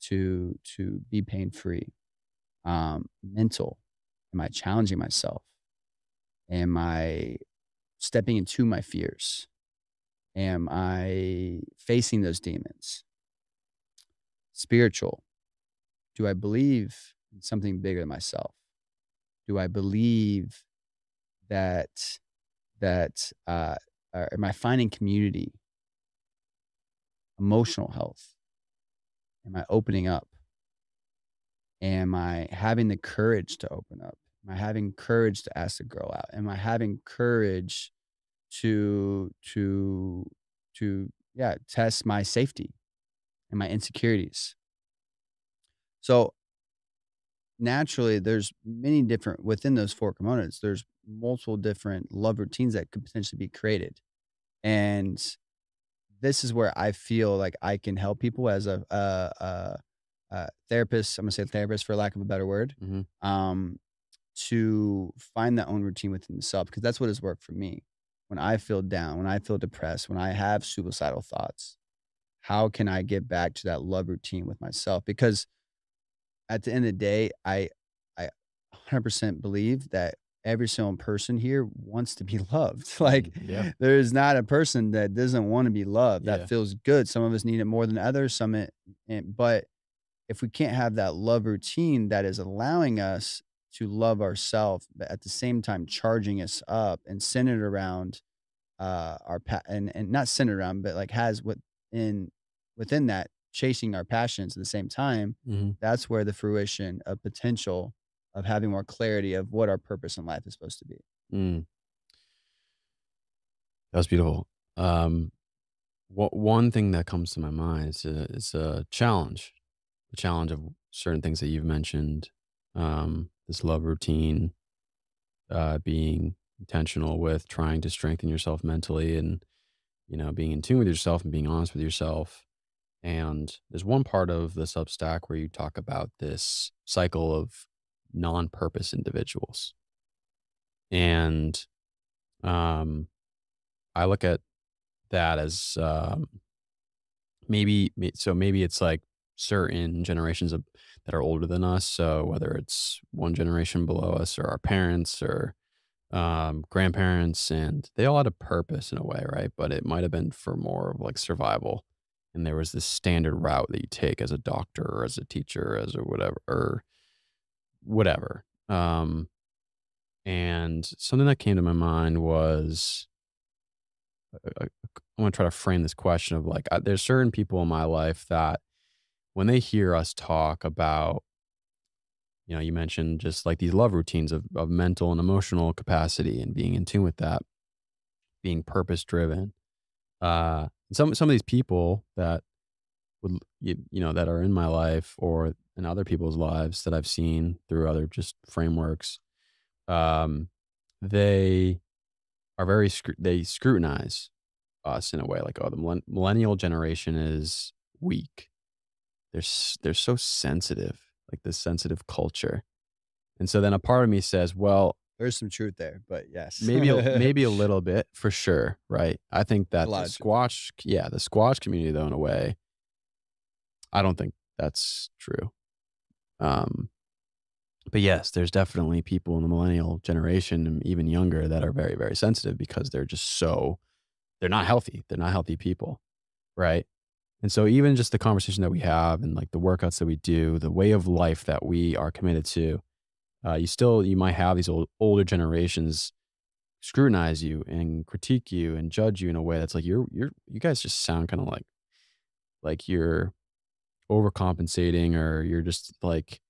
to be pain free? Mental. Am I challenging myself? Am I stepping into my fears? Am I facing those demons? Spiritual. Do I believe in something bigger than myself? Do I believe that am I finding community? Emotional health. Am I opening up? Am I having the courage to open up? Am I having courage to ask the girl out? Am I having courage to yeah, test my safety and my insecurities? So naturally, there's many different within those 4 components, there's multiple different love routines that could potentially be created. And this is where I feel like I can help people as a therapist. I'm gonna say therapist for lack of a better word. Mhm. To find that own routine within themselves because that's what has worked for me. When I feel down, when I feel depressed, when I have suicidal thoughts, how can I get back to that love routine with myself? Because at the end of the day, I 100% believe that every single person here wants to be loved. Like Yeah. there is not a person that doesn't want to be loved. Yeah. That feels good. Some of us need it more than others. But if we can't have that love routine that is allowing us to love ourselves, but at the same time charging us up and centered around and not centered around, but like has within that chasing our passions at the same time, Mhm. that's where the fruition of potential of having more clarity of what our purpose in life is supposed to be. Mm. That was beautiful. One thing that comes to my mind is a challenge. The challenge of certain things that you've mentioned, this love routine, being intentional with trying to strengthen yourself mentally and, being in tune with yourself and being honest with yourself. And there's one part of the Substack where you talk about this cycle of non-purpose individuals. And um, I look at that as maybe it's like certain generations that are older than us. So whether it's one generation below us or our parents or grandparents, and they all had a purpose in a way, right? But it might have been for more of like survival. And there was this standard route that you take as a doctor or as a teacher, as a whatever, or whatever. And something that came to my mind was I want to try to frame this question of like, there's certain people in my life that when they hear us talk about, you mentioned just like these love routines of mental and emotional capacity and being in tune with that, being purpose driven. Some of these people that that are in my life or in other people's lives that I've seen through other just frameworks, um, they are they scrutinize us in a way like, oh, the millennial generation is weak. They're so sensitive, like this sensitive culture. And so then a part of me says, well, There's some truth there, but yes. maybe a little bit for sure, right? I think A that lot of truth there. the squash community though, in a way, I don't think that's true. Um, But yes, there's definitely people in the millennial generation and even younger that are very, very sensitive because they're just so they're not healthy. They're not healthy people, right? And so even just the conversation that we have and like the workouts that we do, the way of life that we are committed to, you might have these older generations scrutinize you and critique you and judge you in a way that's like you guys just sound kind of like you're overcompensating or you're just like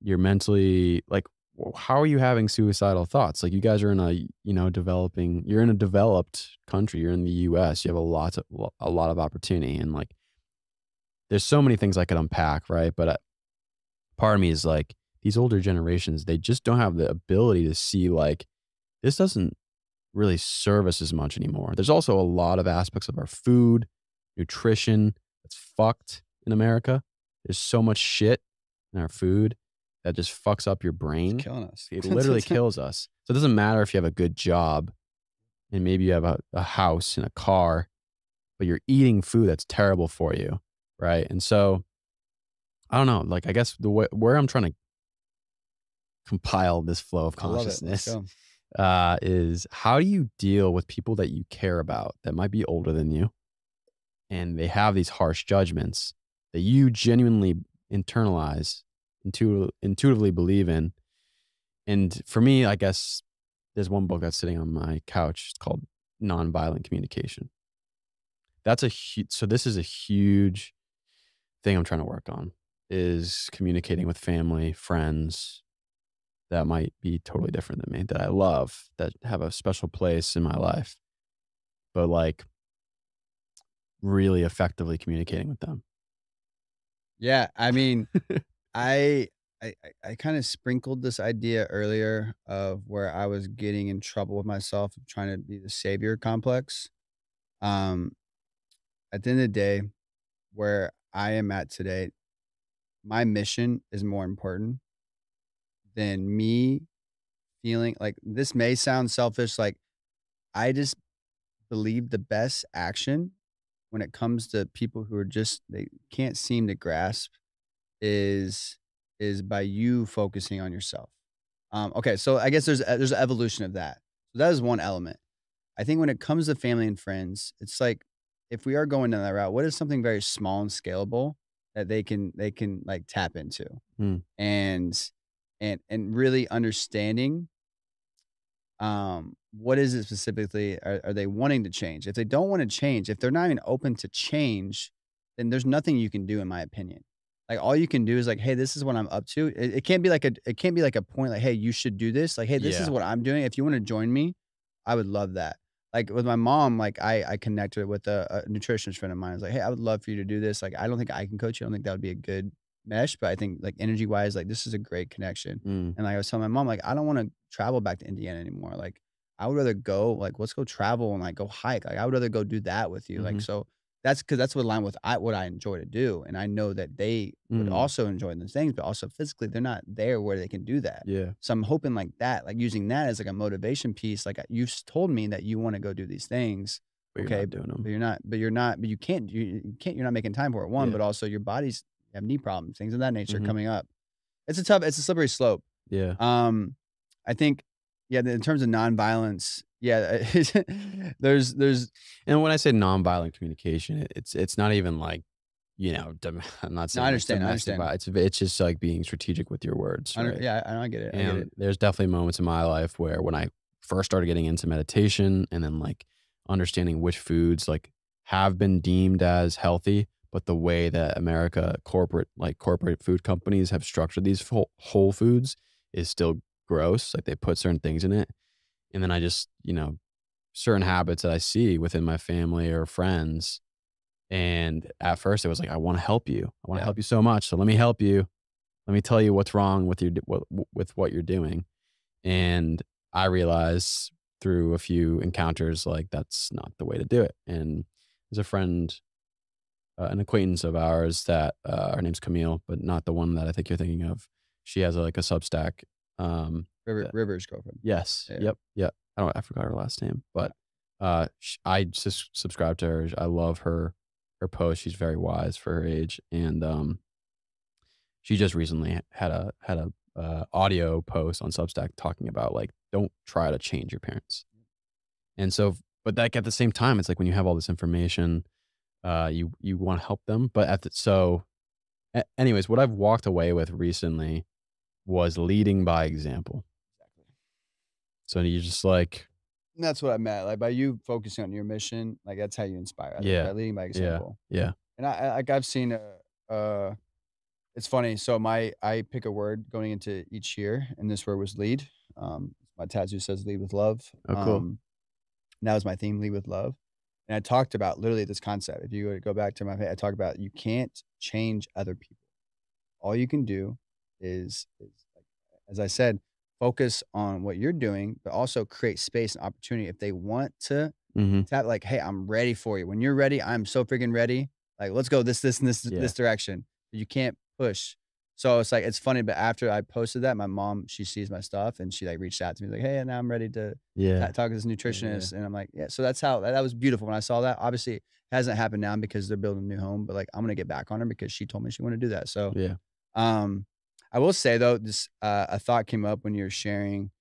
you're mentally like how are you having suicidal thoughts? Like you guys are in a you're in a developed country, you're in the US, you have a lot of opportunity and like there's so many things I could unpack, right? But part of me is like these older generations, they just don't have the ability to see like this doesn't really serve us as much anymore. There's also a lot of aspects of our food, nutrition that's fucked in America. There's so much shit in our food that just fucks up your It's brain. killing us. It literally kills us. So it doesn't matter if you have a good job and maybe you have a house and a car, but you're eating food that's terrible for you, right? And so I don't know, like I guess the way where I'm trying to compile this flow of I love it. Let's consciousness go. is how do you deal with people that you care about that might be older than you and they have these harsh judgments that you genuinely internalize, intuitively believe in. And for me, I guess there's one book that's sitting on my couch. It's called Nonviolent Communication. So this is a huge thing I'm trying to work on is communicating with family, friends, that might be totally different than me, that I love, that have a special place in my life, but like really effectively communicating with them. Yeah, I mean, I I kind of sprinkled this idea earlier of where I was getting in trouble with myself of trying to be the savior complex. Um, at the end of the day, where I am at today, my mission is more important than me feeling like this may sound selfish. Like I just believe the best action when it comes to people who are just they can't seem to grasp is by you focusing on yourself. Okay, so I guess there's an evolution of that. So that is one element. I think when it comes to family and friends, it's like if we are going down that route, what is something very small and scalable that they can like tap into Mm, and and really understanding what is it specifically are they wanting to change? If they don't want to change, if they're not even open to change, then there's nothing you can do in my opinion. Like all you can do is like, hey, this is what I'm up to. It can't be like a point like, hey, you should do this. Like, hey, this is yeah. what I'm doing. If you want to join me, I would love that. Like with my mom, like I connected with a nutritionist friend of mine. I was like, hey, I would love for you to do this. Like, I don't think I can coach you. I don't think that would be a good mesh, but I think like energy wise, like this is a great connection. Mm, And like I was telling my mom, like, I don't want to travel back to Indiana anymore. Like, I would rather go, like, let's go travel and like go hike. Like, I would rather go do that with you. Like, mhm, so that's because that's what align with what I enjoy to do. And I know that they would mm, also enjoy those things, but also physically, they're not there where they can do that. yeah, So I'm hoping like that, like using that as like a motivation piece. Like you've told me that you want to go do these things. but you're Okay. not doing them. But you can't, you're not making time for it. One, Yeah, but also your body's have knee problems, things of that nature mhm, coming up. It's a slippery slope. yeah. Um, I think, yeah, in terms of nonviolence, yeah, there's And when I say nonviolent communication, it's not even like, I'm not no, I saying like understand, I domestic understand. violence. It's just like being strategic with your words, right? Yeah, I get it, I get And it. there's definitely moments in my life where when I first started getting into meditation and then like understanding which foods like have been deemed as healthy, but the way that corporate food companies have structured these whole foods is still gross. Like they put certain things in it. And then I just, certain habits that I see within my family or friends. And at first it was like, I want to help you. I want to Yeah. help you so much. So let me help you. Let me tell you what's wrong with with what you're doing. And I realized through a few encounters, like that's not the way to do it. And there's a friend, an acquaintance of ours that her name's Camille, but not the one that I think you're thinking of. She has like a Substack. That, River's girlfriend. yes, Yeah. yep, yep. I forgot her last name, but I just subscribe to her. I love her post. She's very wise for her age, and she just recently had a audio post on Substack talking about like, don't try to change your parents. And so, but like at the same time, it's like when you have all this information, you want to help them, but anyways, what I've walked away with recently was leading by example. Exactly. So you just like, And that's what I meant. Like by you focusing on your mission, like that's how you inspire others, yeah, by leading by yeah, example. yeah, And like I've seen uh it's funny. So I pick a word going into each year, and this word was lead. My tattoo says lead with love. oh, cool, And that was my theme, lead with love. And I talked about literally this concept. If you were to go back to I talked about you can't change other people. All you can do is like, as I said, focus on what you're doing, but also create space and opportunity. If they want to hmm, tap, like, hey, I'm ready for you. When you're ready, I'm so freaking ready. Like, let's go this, and yeah, this direction. You can't push. So it's like it's funny, but after I posted that, my mom, she sees my stuff and she like reached out to me like, hey, now I'm ready to yeah, talk to this yeah, nutritionist. And I'm like, yeah. So that's how that was beautiful when I saw that. Obviously, it hasn't happened now because they're building a new home, but like I'm gonna get back on her because she told me she wanted to do that. So yeah, um, I will say though, this a thought came up when you were sharing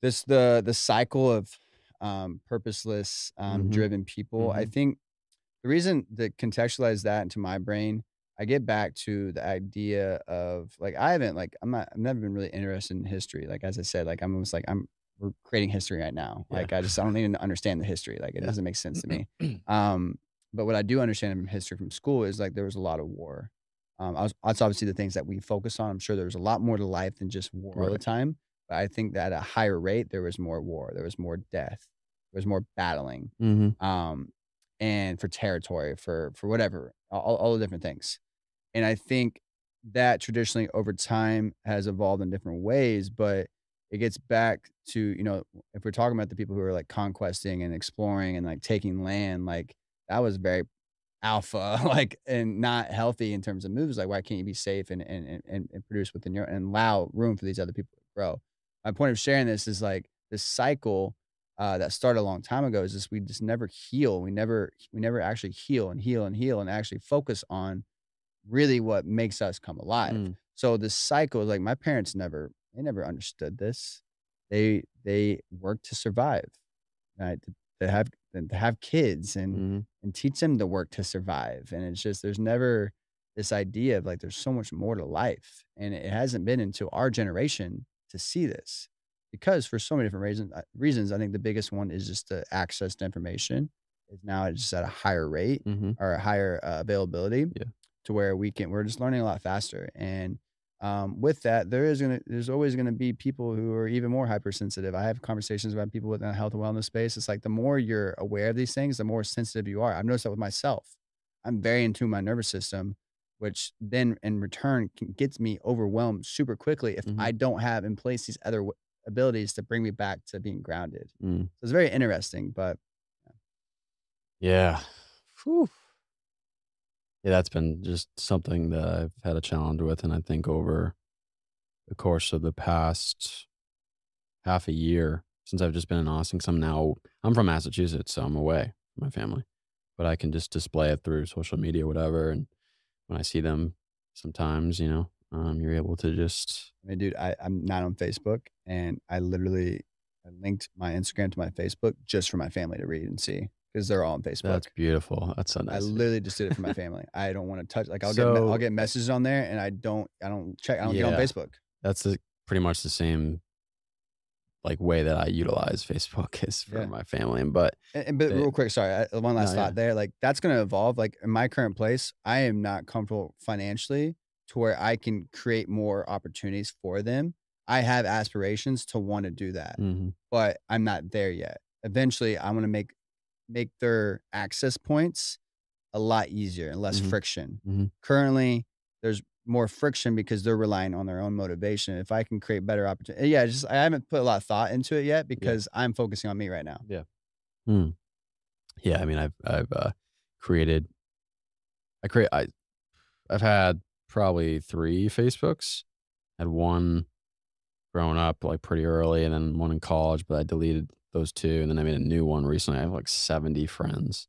this the cycle of purposeless hmm, driven people. I hmm, think the reason that contextualize that into my brain, I get back to the idea of like I haven't like I've never been really interested in history. Like as I said, like I'm almost like we're creating history right now. yeah, Like I don't even understand the history. Like it yeah, doesn't make sense to me. But what I do understand from history from school is like there was a lot of war. That's obviously the things that we focus on. I'm sure there was a lot more to life than just war all the right, time. But I think that at a higher rate, there was more war, there was more death, there was more battling. hmm, Um, and for territory, for whatever, all the different things. And I think that traditionally over time has evolved in different ways, but it gets back to, if we're talking about the people who are like conquesting and exploring and like taking land, like that was very alpha, like and not healthy in terms of moves. Like, why can't you be safe and produce within your and allow room for these other people to grow? My point of sharing this is like this cycle that started a long time ago is just we just never heal. We never actually heal and heal and heal and actually focus on really what makes us come alive. mm, So this cycle, like my parents never understood this. They worked to survive, right? To have kids hmm, and teach them to work to survive. And it's just there's never this idea of like there's so much more to life. And it hasn't been until our generation to see this. Because for so many different reasons, I think the biggest one is just the access to information is now it's just at a higher rate hmm, or a higher availability yeah, to where we're just learning a lot faster. And with that, there's always gonna be people who are even more hypersensitive. I have conversations about people within the health and wellness space. It's like the more you're aware of these things, the more sensitive you are. I've noticed that with myself. I'm very in tune with my nervous system, which then in return gets me overwhelmed super quickly if hmm, I don't have in place these other abilities to bring me back to being grounded. mm, So it's very interesting, but yeah. Whew. Yeah, that's been just something that I've had a challenge with, and I think over the course of the past half a year since I've just been in Austin, 'cause I'm from Massachusetts, so I'm away from my family, but I can just display it through social media, whatever, and when I see them sometimes, you're able to just I mean, dude, I'm not on Facebook, and I linked my Instagram to my Facebook just for my family to read and see because they're all on that's Facebook. beautiful. That's so I nice of you. literally just did it for my family. I don't wanna touch like, I'll So, get messages on there, and I don't get on yeah, Facebook. that's pretty much the same, like, way that I utilize Facebook is for Yeah. my family, but But they real quick, sorry, one no, last yeah. thought there, like, that's gonna evolve, like, in my current place, I am not comfortable financially to where I can create more opportunities for them. I have aspirations to wanna do that, Mhm, but I'm not there yet. Eventually, I wanna make their access points a lot easier and less mhm, friction. mhm, Currently, there's more friction because they're relying on their own motivation. If I can create better opportunity yeah, just I haven't put a lot of thought into it yet yeah, because I'm focusing on me right now. yeah. Mm. Yeah, I mean, created I create I've had probably 3 Facebooks. Had one growing up, like, pretty early, and then one in college, but I deleted those 2, and then I made a new one recently. I have, like, 70 friends,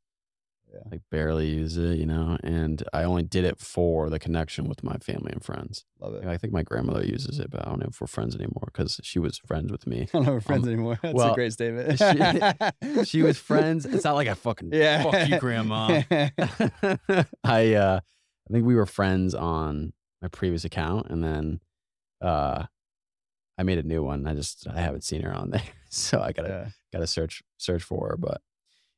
Yeah. like barely use it, you know, and I only did it for the connection with my family and friends. Love it. And I think my grandmother uses it, but I don't know if we're friends anymore because she was friends with me. I don't know we're Um, friends anymore. That's a well, great statement. she she was friends. It's not like I fucking fuck you, grandma. I think we were friends on my previous account, and then uh I made a new one. I haven't seen her on there, so I Yeah, gotta search for her. But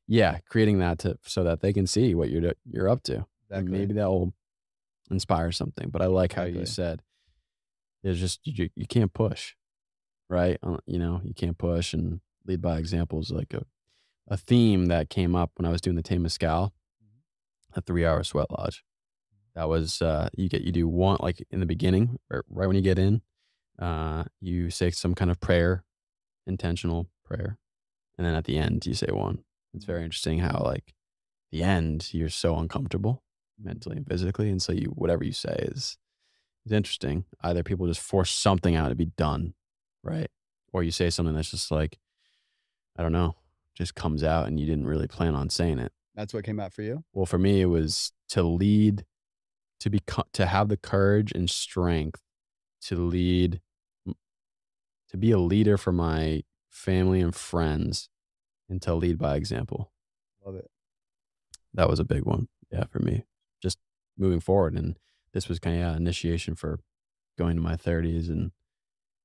yeah, creating that so that they can see what you're up to, and exactly. maybe that will inspire something. But I like how you Exactly. said there's just you can't push, right? You know, you can't push and lead by examples. Like a theme that came up when I was doing the Tame Mescal, a 3-hour sweat lodge. That was you do one like in the beginning, right when you get in, you say some kind of prayer, intentional prayer, and then at the end you say one. It's very interesting how like the end you're so uncomfortable mentally and physically, and so you whatever you say is interesting. Either people just force something out to be done, right? Or you say something that's just like, I don't know, just comes out and you didn't really plan on saying it. That's what came out for you? Well, for me, it was to lead, to have the courage and strength to lead, to be a leader for my family and friends, and to lead by example. Love it. That was a big one, yeah, for me. Just moving forward, and this was kind of initiation for going to my 30s and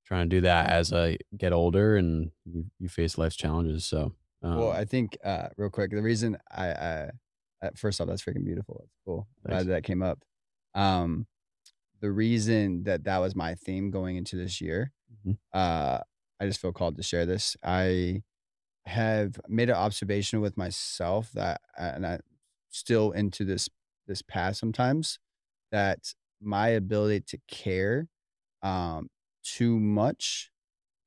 trying to do that as I get older and you face life's challenges. So, Well, I think, real quick, the reason first off, that's freaking beautiful. That's cool. thanks. Glad that came up. Um, the reason that that was my theme going into this year, Mhm. I just feel called to share this. I have made an observation with myself that, and I still into this path sometimes, that my ability to care, um, too much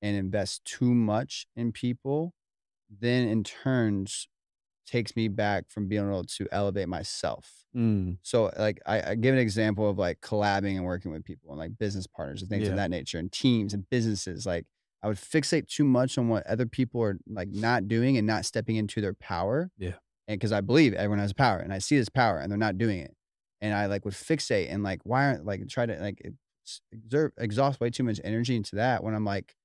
and invest too much in people, then in turns takes me back from being able to elevate myself. Mm, So, like, I give an example of, like, collabing and working with people and, like, business partners and things of yeah, that nature and teams and businesses, like, I would fixate too much on what other people are, like, not doing and not stepping into their power, yeah. and because I believe everyone has power, and I see this power, and they're not doing it, and I, like, would fixate and, like, why aren't like, try to, like, exhaust way too much energy into that when I'm like,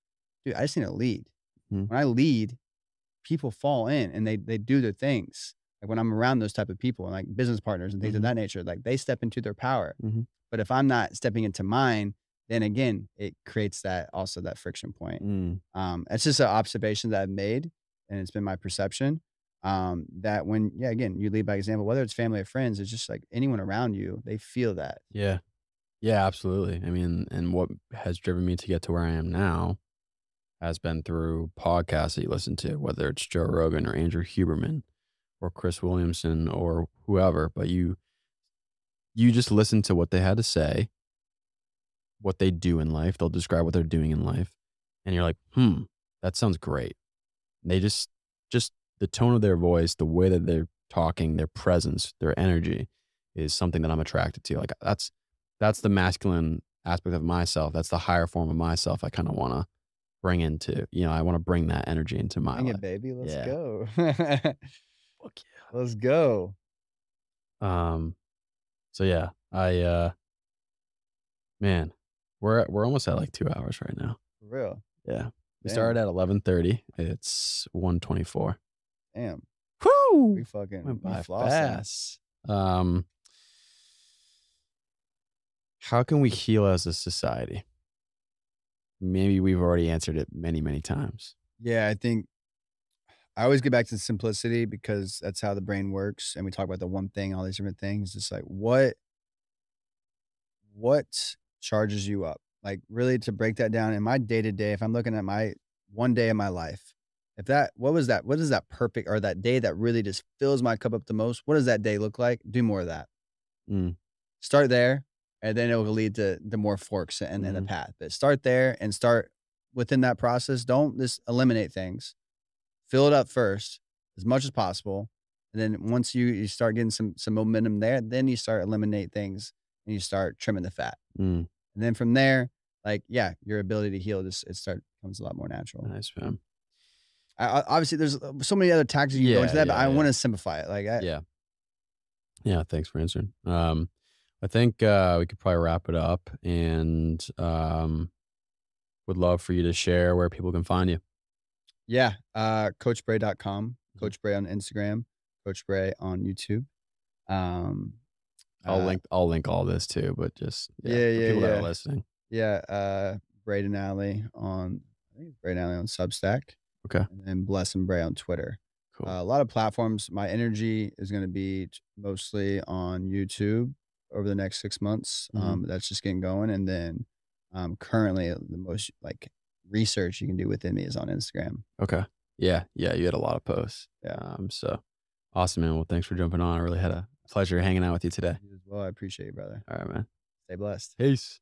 "Dude, I just need to lead." Mm, When I lead, people fall in and they do their things. Like when I'm around those type of people and like business partners and things of mhm, that nature, like they step into their power. mhm, But if I'm not stepping into mine, then again, it creates that also that friction point. mm, It's just an observation that I've made, and it's been my perception. That when, yeah, again, you lead by example, whether it's family or friends, it's just like anyone around you, they feel that. yeah, yeah, absolutely. I mean, and what has driven me to get to where I am now has been through podcasts that you listen to, whether it's Joe Rogan or Andrew Huberman or Chris Williamson or whoever, but you just listen to what they had to say, what they do in life. They'll describe what they're doing in life, and you're like, that sounds great. They just the tone of their voice, the way that they're talking, their presence, their energy is something that I'm attracted to. Like that's the masculine aspect of myself. That's the higher form of myself I kind of want to bring into, I want to bring that energy into my Bring it, life. baby. Let's Yeah. go. Fuck Let's go. yeah. So yeah, man, we're almost at like 2 hours right now. For real. Yeah. We started Damn. at 11:30. It's 1:24. Damn. Whoo! Went We by flossing. fast. How can we heal as a society? Maybe we've already answered it many, many times. Yeah, I think I always get back to simplicity because that's how the brain works. And we talk about the one thing, all these different things. It's like what charges you up? Like really to break that down in my day to day, if I'm looking at my one day of my life, if that what was that, what is that perfect or that day that really just fills my cup up the most? What does that day look like? Do more of that. Mm, Start there, and then it will lead to the more forks and the mhm, path. But start there and start within that process. Don't just eliminate things. Fill it up first as much as possible. And then once you start getting some momentum there, then you start eliminate things and you start trimming the fat. mm. And then from there, like, yeah, your ability to heal just becomes a lot more natural. Nice, man. Obviously there's so many other tactics you can go Yeah, into that, but yeah, I want yeah. to simplify it. Yeah. Yeah, thanks for answering. I think we could probably wrap it up, and would love for you to share where people can find you. Yeah, coachbray.com, Mhm. Coach Bray on Instagram, Coach Bray on YouTube. Um, uh, I'll link all this too, but just yeah, yeah, for yeah, people that are yeah, listening. yeah, Braden Alley on I think it's Braden Alley on Substack, Okay, and then Bless and Bray on Twitter. cool. A lot of platforms. My energy is gonna be mostly on YouTube over the next 6 months. Mhm. That's just getting going, and then, currently, the most, like, research you can do within me is on Instagram. Okay. Yeah, yeah, you had a lot of posts. Yeah. So awesome, man. Well, thanks for jumping on. I really had a pleasure hanging out with you today. You as well. I appreciate you, brother. All right, man. Stay blessed. Peace.